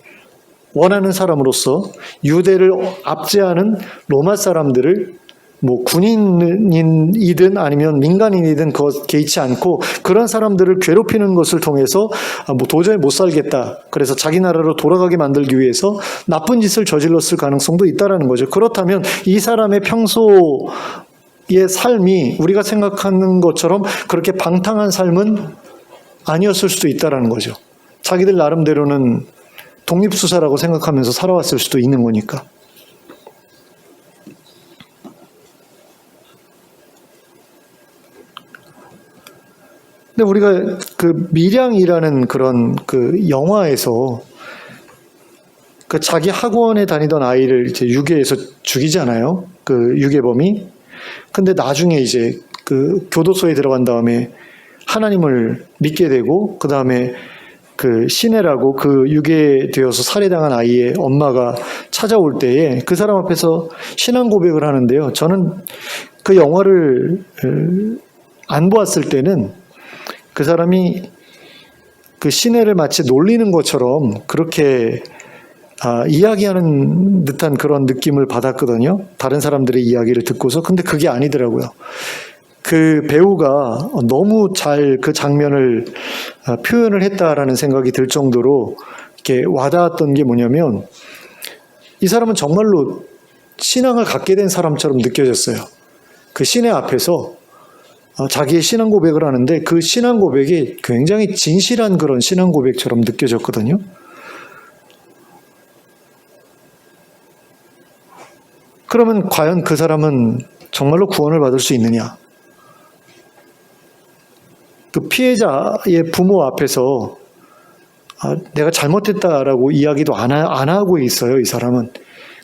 A: 원하는 사람으로서 유대를 압제하는 로마 사람들을 뭐 군인이든 아니면 민간인이든 그것 개의치 않고 그런 사람들을 괴롭히는 것을 통해서 뭐 도저히 못 살겠다. 그래서 자기 나라로 돌아가게 만들기 위해서 나쁜 짓을 저질렀을 가능성도 있다라는 거죠. 그렇다면 이 사람의 평소의 삶이 우리가 생각하는 것처럼 그렇게 방탕한 삶은 아니었을 수도 있다라는 거죠. 자기들 나름대로는 독립수사라고 생각하면서 살아왔을 수도 있는 거니까. 근데 우리가 그 밀양이라는 그런 그 영화에서 그 자기 학원에 다니던 아이를 이제 유괴해서 죽이잖아요. 그 유괴범이. 근데 나중에 이제 그 교도소에 들어간 다음에 하나님을 믿게 되고 그 다음에 그 시내라고 그 유괴되어서 살해당한 아이의 엄마가 찾아올 때에 그 사람 앞에서 신앙 고백을 하는데요. 저는 그 영화를 안 보았을 때는 그 사람이 그 시내를 마치 놀리는 것처럼 그렇게 이야기하는 듯한 그런 느낌을 받았거든요. 다른 사람들의 이야기를 듣고서. 근데 그게 아니더라고요. 그 배우가 너무 잘 그 장면을 표현을 했다라는 생각이 들 정도로 이렇게 와닿았던 게 뭐냐면 이 사람은 정말로 신앙을 갖게 된 사람처럼 느껴졌어요. 그 시내 앞에서 자기의 신앙 고백을 하는데 그 신앙 고백이 굉장히 진실한 그런 신앙 고백처럼 느껴졌거든요. 그러면 과연 그 사람은 정말로 구원을 받을 수 있느냐? 그 피해자의 부모 앞에서 내가 잘못했다라고 이야기도 안 하고 있어요, 이 사람은.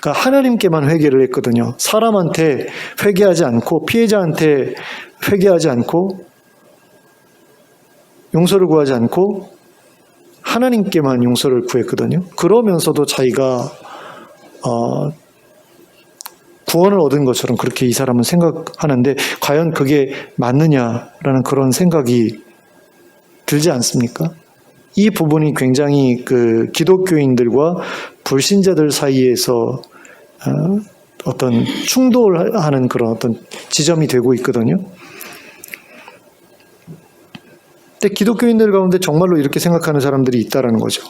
A: 그러니까 하나님께만 회개를 했거든요. 사람한테 회개하지 않고, 피해자한테 회개하지 않고, 용서를 구하지 않고, 하나님께만 용서를 구했거든요. 그러면서도 자기가 구원을 얻은 것처럼 그렇게 이 사람은 생각하는데 과연 그게 맞느냐라는 그런 생각이 들지 않습니까? 이 부분이 굉장히 그 기독교인들과 불신자들 사이에서 어떤 충돌하는 그런 어떤 지점이 되고 있거든요. 근데 기독교인들 가운데 정말로 이렇게 생각하는 사람들이 있다라는 거죠.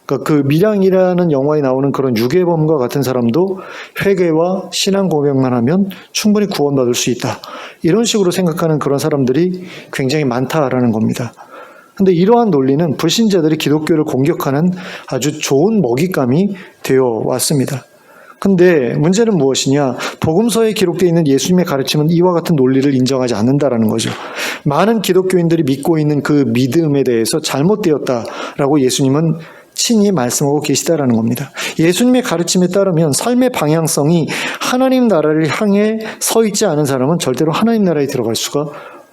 A: 그러니까 그 밀양이라는 영화에 나오는 그런 유괴범과 같은 사람도 회개와 신앙 고백만 하면 충분히 구원받을 수 있다. 이런 식으로 생각하는 그런 사람들이 굉장히 많다라는 겁니다. 근데 이러한 논리는 불신자들이 기독교를 공격하는 아주 좋은 먹잇감이 되어 왔습니다. 근데 문제는 무엇이냐? 복음서에 기록되어 있는 예수님의 가르침은 이와 같은 논리를 인정하지 않는다라는 거죠. 많은 기독교인들이 믿고 있는 그 믿음에 대해서 잘못되었다라고 예수님은 친히 말씀하고 계시다라는 겁니다. 예수님의 가르침에 따르면 삶의 방향성이 하나님 나라를 향해 서 있지 않은 사람은 절대로 하나님 나라에 들어갈 수가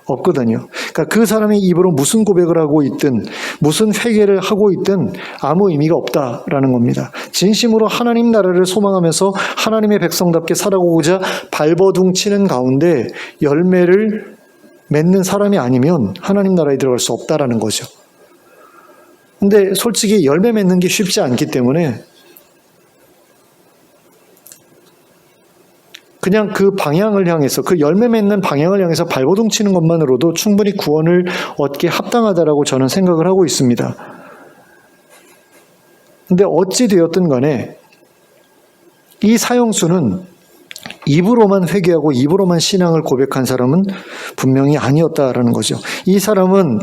A: 없거든요. 그러니까 그 사람의 입으로 무슨 고백을 하고 있든 무슨 회개를 하고 있든 아무 의미가 없다라는 겁니다. 진심으로 하나님 나라를 소망하면서 하나님의 백성답게 살아가고자 발버둥치는 가운데 열매를 맺는 사람이 아니면 하나님 나라에 들어갈 수 없다라는 거죠. 근데 솔직히 열매 맺는 게 쉽지 않기 때문에 그냥 그 방향을 향해서, 그 열매 맺는 방향을 향해서 발버둥 치는 것만으로도 충분히 구원을 얻기에 합당하다라고 저는 생각을 하고 있습니다. 근데 어찌 되었든 간에 이 사형수는 입으로만 회개하고 입으로만 신앙을 고백한 사람은 분명히 아니었다라는 거죠. 이 사람은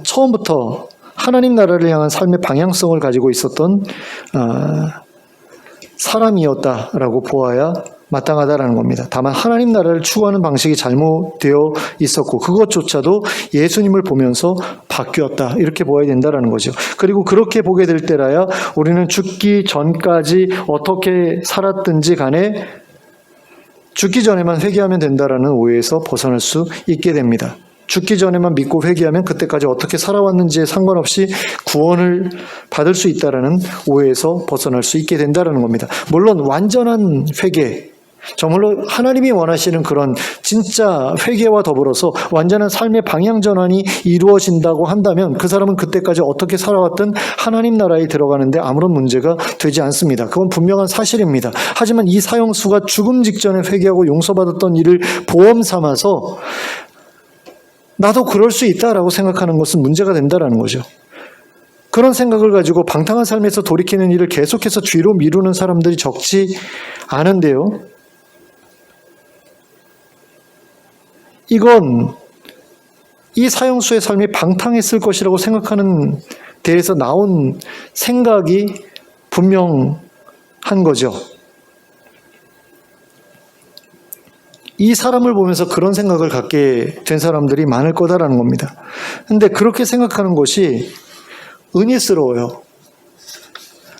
A: 처음부터 하나님 나라를 향한 삶의 방향성을 가지고 있었던 사람이었다라고 보아야 마땅하다라는 겁니다. 다만 하나님 나라를 추구하는 방식이 잘못되어 있었고 그것조차도 예수님을 보면서 바뀌었다 이렇게 보아야 된다라는 거죠. 그리고 그렇게 보게 될 때라야 우리는 죽기 전까지 어떻게 살았든지 간에 죽기 전에만 회개하면 된다라는 오해에서 벗어날 수 있게 됩니다. 죽기 전에만 믿고 회개하면 그때까지 어떻게 살아왔는지에 상관없이 구원을 받을 수 있다라는 오해에서 벗어날 수 있게 된다라는 겁니다. 물론 완전한 회개, 정말로 하나님이 원하시는 그런 진짜 회개와 더불어서 완전한 삶의 방향 전환이 이루어진다고 한다면 그 사람은 그때까지 어떻게 살아왔든 하나님 나라에 들어가는데 아무런 문제가 되지 않습니다. 그건 분명한 사실입니다. 하지만 이 사형수가 죽음 직전에 회개하고 용서받았던 일을 보험 삼아서 나도 그럴 수 있다라고 생각하는 것은 문제가 된다라는 거죠. 그런 생각을 가지고 방탕한 삶에서 돌이키는 일을 계속해서 뒤로 미루는 사람들이 적지 않은데요. 이건 이 사형수의 삶이 방탕했을 것이라고 생각하는 데에서 나온 생각이 분명한 거죠. 이 사람을 보면서 그런 생각을 갖게 된 사람들이 많을 거다라는 겁니다. 근데 그렇게 생각하는 것이 은혜스러워요.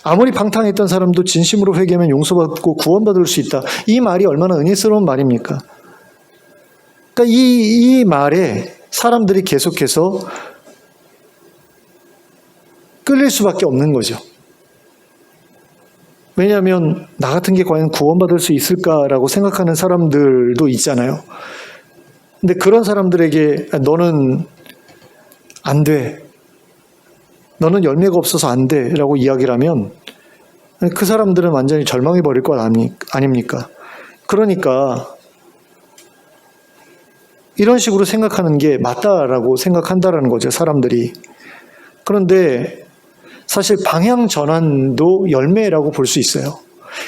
A: 아무리 방탕했던 사람도 진심으로 회개하면 용서받고 구원받을 수 있다. 이 말이 얼마나 은혜스러운 말입니까? 그러니까 이 말에 사람들이 계속해서 끌릴 수밖에 없는 거죠. 왜냐하면 나 같은 게 과연 구원받을 수 있을까라고 생각하는 사람들도 있잖아요. 근데 그런 사람들에게 너는 안 돼. 너는 열매가 없어서 안 돼. 라고 이야기를 하면 그 사람들은 완전히 절망해 버릴 것 아닙니까? 그러니까 이런 식으로 생각하는 게 맞다라고 생각한다라는 거죠, 사람들이. 그런데 사실 방향 전환도 열매라고 볼 수 있어요.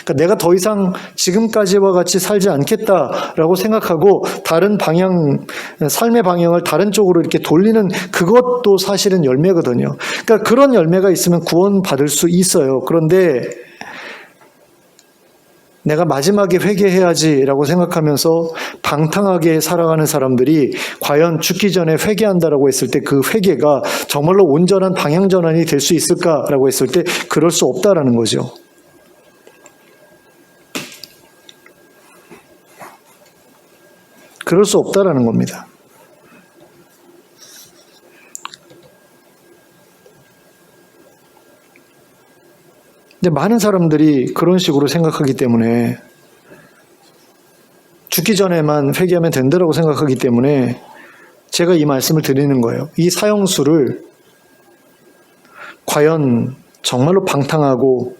A: 그러니까 내가 더 이상 지금까지와 같이 살지 않겠다라고 생각하고 다른 방향, 삶의 방향을 다른 쪽으로 이렇게 돌리는 그것도 사실은 열매거든요. 그러니까 그런 열매가 있으면 구원받을 수 있어요. 그런데 내가 마지막에 회개해야지라고 생각하면서 방탕하게 살아가는 사람들이 과연 죽기 전에 회개한다라고 했을 때 그 회개가 정말로 온전한 방향 전환이 될 수 있을까라고 했을 때 그럴 수 없다라는 거죠. 그럴 수 없다라는 겁니다. 근데 많은 사람들이 그런 식으로 생각하기 때문에 죽기 전에만 회개하면 된다라고 생각하기 때문에 제가 이 말씀을 드리는 거예요. 이 사형수를 과연 정말로 방탕하고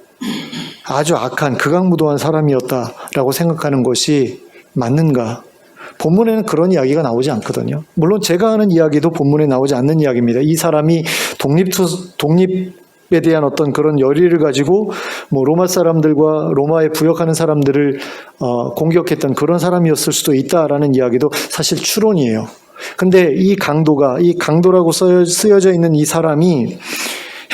A: 아주 악한 극악무도한 사람이었다라고 생각하는 것이 맞는가? 본문에는 그런 이야기가 나오지 않거든요. 물론 제가 하는 이야기도 본문에 나오지 않는 이야기입니다. 이 사람이 독립에 대한 어떤 그런 열의를 가지고 뭐 로마 사람들과 로마에 부역하는 사람들을 공격했던 그런 사람이었을 수도 있다라는 이야기도 사실 추론이에요. 근데 이 강도라고 쓰여져 있는 이 사람이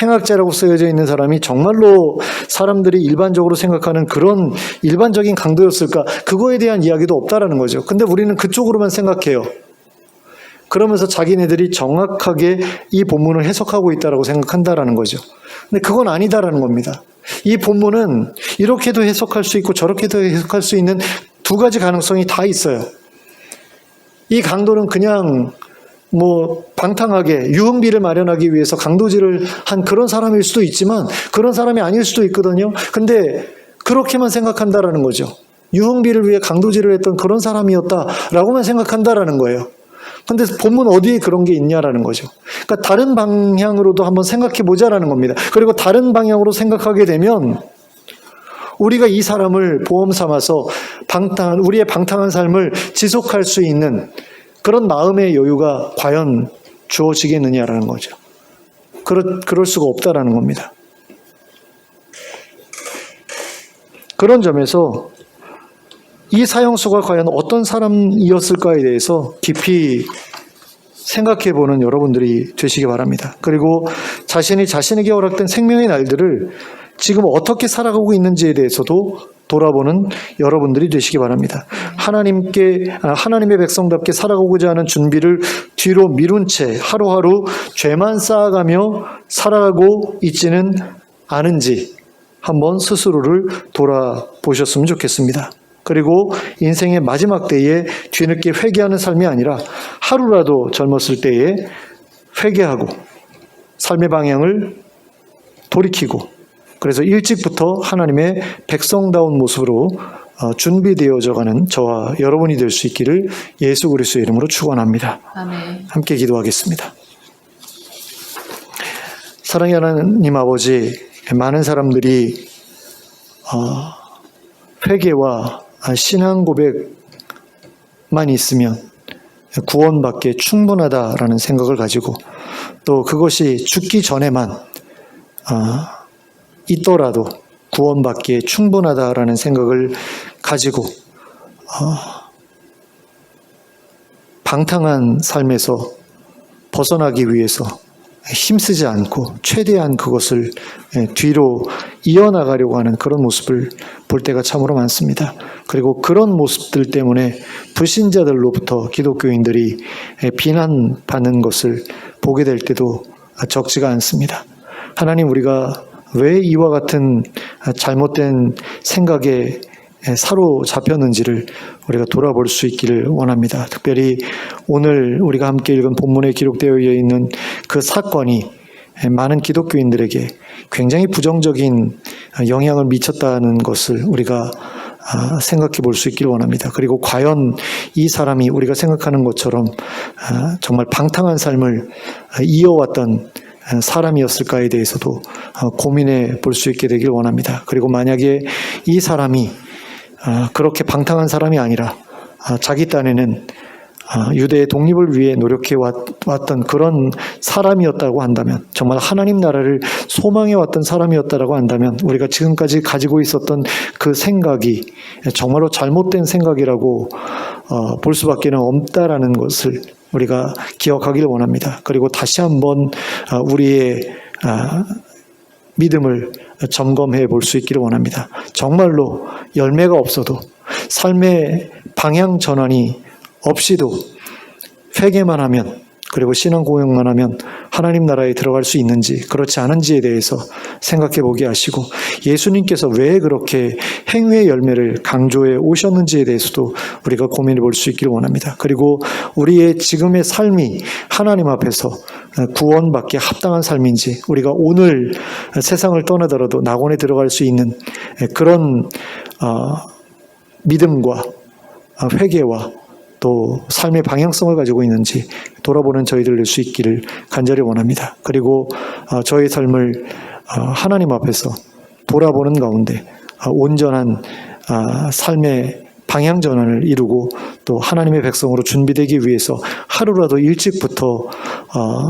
A: 행악자라고 쓰여져 있는 사람이 정말로 사람들이 일반적으로 생각하는 그런 일반적인 강도였을까? 그거에 대한 이야기도 없다라는 거죠. 근데 우리는 그쪽으로만 생각해요. 그러면서 자기네들이 정확하게 이 본문을 해석하고 있다라고 생각한다라는 거죠. 근데 그건 아니다라는 겁니다. 이 본문은 이렇게도 해석할 수 있고 저렇게도 해석할 수 있는 두 가지 가능성이 다 있어요. 이 강도는 그냥 방탕하게 유흥비를 마련하기 위해서 강도질을 한 그런 사람일 수도 있지만 그런 사람이 아닐 수도 있거든요. 근데 그렇게만 생각한다라는 거죠. 유흥비를 위해 강도질을 했던 그런 사람이었다라고만 생각한다라는 거예요. 근데 본문 어디에 그런 게 있냐라는 거죠. 그러니까 다른 방향으로도 한번 생각해 보자라는 겁니다. 그리고 다른 방향으로 생각하게 되면 우리가 이 사람을 보험 삼아서 우리의 방탕한 삶을 지속할 수 있는 그런 마음의 여유가 과연 주어지겠느냐라는 거죠. 그럴 수가 없다라는 겁니다. 그런 점에서 이 사형수가 과연 어떤 사람이었을까에 대해서 깊이 생각해 보는 여러분들이 되시기 바랍니다. 그리고 자신에게 허락된 생명의 날들을 지금 어떻게 살아가고 있는지에 대해서도 돌아보는 여러분들이 되시기 바랍니다. 하나님의 백성답게 살아가고자 하는 준비를 뒤로 미룬 채 하루하루 죄만 쌓아가며 살아가고 있지는 않은지 한번 스스로를 돌아보셨으면 좋겠습니다. 그리고 인생의 마지막 때에 뒤늦게 회개하는 삶이 아니라 하루라도 젊었을 때에 회개하고 삶의 방향을 돌이키고 그래서 일찍부터 하나님의 백성다운 모습으로 준비되어져가는 저와 여러분이 될 수 있기를 예수 그리스도의 이름으로 축원합니다.
B: 아멘.
A: 함께 기도하겠습니다. 사랑의 하나님 아버지, 많은 사람들이 회개와 신앙 고백만 있으면 구원받기에 충분하다라는 생각을 가지고 또 그것이 죽기 전에만 있더라도 구원받기에 충분하다라는 생각을 가지고 방탕한 삶에서 벗어나기 위해서 힘쓰지 않고 최대한 그것을 뒤로 이어나가려고 하는 그런 모습을 볼 때가 참으로 많습니다. 그리고 그런 모습들 때문에 불신자들로부터 기독교인들이 비난받는 것을 보게 될 때도 적지가 않습니다. 하나님, 우리가 왜 이와 같은 잘못된 생각에 사로잡혔는지를 우리가 돌아볼 수 있기를 원합니다. 특별히 오늘 우리가 함께 읽은 본문에 기록되어 있는 그 사건이 많은 기독교인들에게 굉장히 부정적인 영향을 미쳤다는 것을 우리가 생각해 볼 수 있기를 원합니다. 그리고 과연 이 사람이 우리가 생각하는 것처럼 정말 방탕한 삶을 이어왔던 사람이었을까에 대해서도 고민해 볼 수 있게 되길 원합니다. 그리고 만약에 이 사람이 그렇게 방탕한 사람이 아니라 자기 딴에는 유대의 독립을 위해 노력해 왔던 그런 사람이었다고 한다면, 정말 하나님 나라를 소망해 왔던 사람이었다고 한다면, 우리가 지금까지 가지고 있었던 그 생각이 정말로 잘못된 생각이라고 볼 수밖에 없다라는 것을 우리가 기억하기를 원합니다. 그리고 다시 한번 우리의 믿음을 점검해 볼 수 있기를 원합니다. 정말로 열매가 없어도, 삶의 방향 전환이 없이도 회개만 하면, 그리고 신앙 고백만 하면 하나님 나라에 들어갈 수 있는지, 그렇지 않은지에 대해서 생각해 보게 하시고, 예수님께서 왜 그렇게 행위의 열매를 강조해 오셨는지에 대해서도 우리가 고민해 볼 수 있기를 원합니다. 그리고 우리의 지금의 삶이 하나님 앞에서 구원받기에 합당한 삶인지, 우리가 오늘 세상을 떠나더라도 낙원에 들어갈 수 있는 그런 믿음과 회개와 또 삶의 방향성을 가지고 있는지 돌아보는 저희들 될 수 있기를 간절히 원합니다. 그리고 저의 삶을 하나님 앞에서 돌아보는 가운데 온전한 삶의 방향 전환을 이루고 또 하나님의 백성으로 준비되기 위해서 하루라도 일찍부터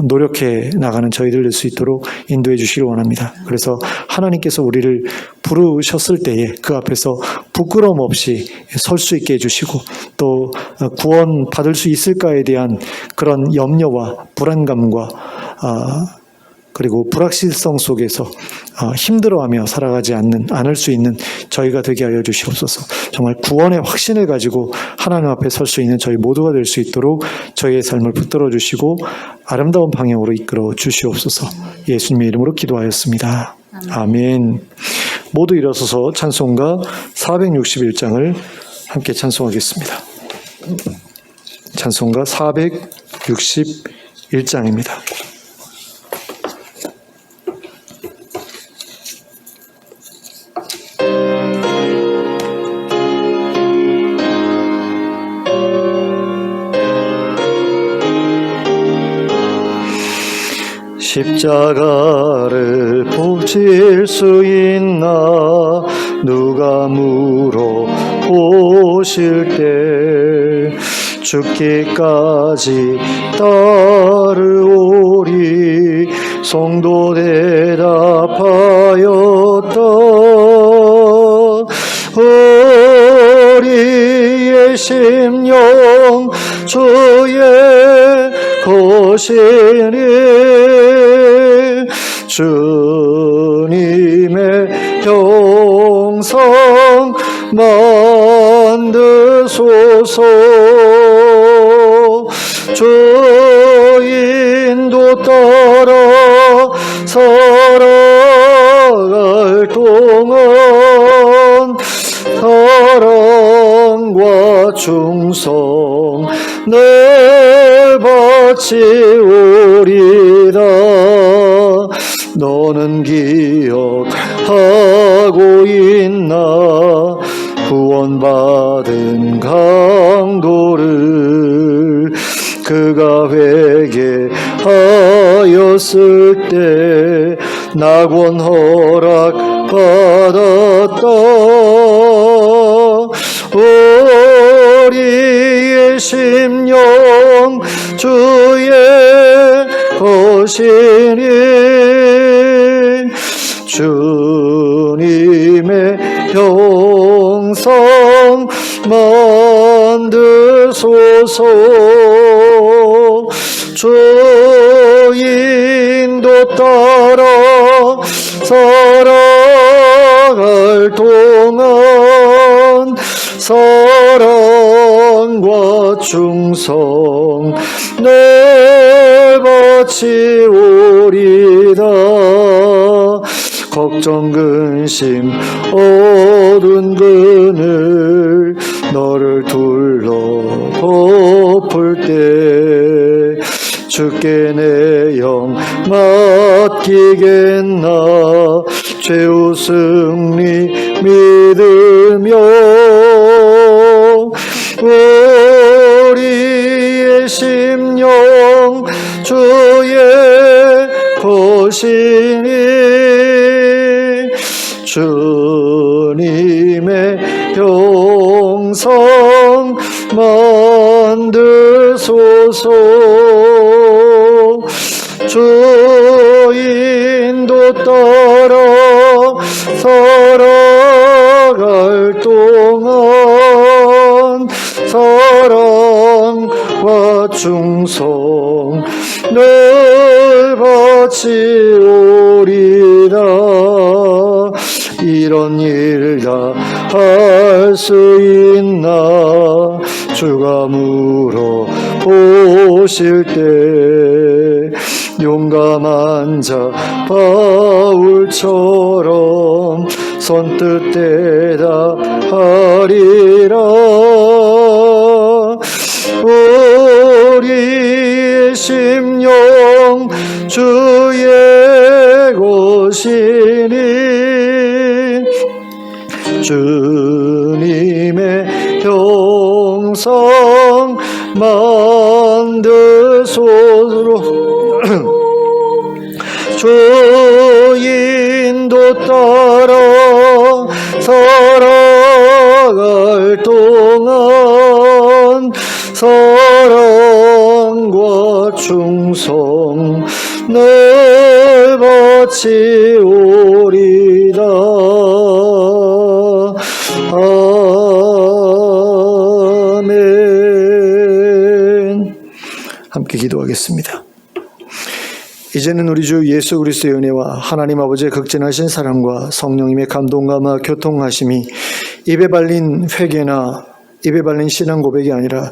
A: 노력해 나가는 저희들 될 수 있도록 인도해 주시길 원합니다. 그래서 하나님께서 우리를 부르셨을 때에 그 앞에서 부끄러움 없이 설 수 있게 해주시고, 또 구원 받을 수 있을까에 대한 그런 염려와 불안감과 그리고 불확실성 속에서 힘들어하며 살아가지 않을 수 있는 저희가 되게 하여 주시옵소서. 정말 구원의 확신을 가지고 하나님 앞에 설 수 있는 저희 모두가 될 수 있도록 저희의 삶을 붙들어 주시고 아름다운 방향으로 이끌어 주시옵소서. 예수님의 이름으로 기도하였습니다. 아멘. 모두 일어서서 찬송가 461장을 함께 찬송하겠습니다. 찬송가 461장입니다. 십자가를 붙일 수 있나 누가 물어보실 때 죽기까지 따르오리 성도 대답하였다. 우리의 심령 주의 것이니 주님의 형상 만드소서. 주 인도 따라 살아갈 동안 사랑과 충성 늘 바치오리다. 너는 기억하고 있나 구원받은 강도를 그가 회개하였을 때 낙원 허락받았다. 우리의 심령 주의 것이니 주님의 형상 만드소서. 주 인도 따라 살아갈 동안 사랑과 충성 늘 바치오리다. 걱정 근심 어두운 그늘 너를 둘러 덮을 때 주께 내 영 맡기겠나 최후 승리 믿으며 우리의 심령 주의 것이니 주님의 형상 만드소서 주 인도 따라 살아갈 동안 사랑과 충성 늘 바치오리라 이런 일 다 할 수 있나 주가 물어보실 때 용감한 자 바울처럼 선뜻 대답하리라 우리의 심령 주의 것이니 주님의 형상 만드소서 주 인도 따라 살아갈 동안 사랑과 충성 늘 바치오리다 아멘. 함께 기도하겠습니다. 이제는 우리 주 예수 그리스도의 은혜와 하나님 아버지의 극진하신 사랑과 성령님의 감동감화 교통하심이 입에 발린 회개나 입에 발린 신앙 고백이 아니라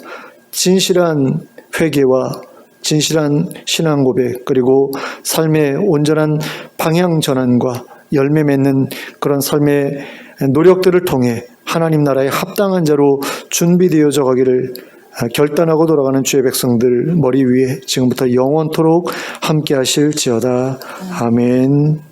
A: 진실한 회개와 진실한 신앙 고백 그리고 삶의 온전한 방향 전환과 열매 맺는 그런 삶의 노력들을 통해 하나님 나라의 합당한 자로 준비되어져 가기를 결단하고 돌아가는 주의 백성들 머리 위에 지금부터 영원토록 함께 하실지어다. 아멘.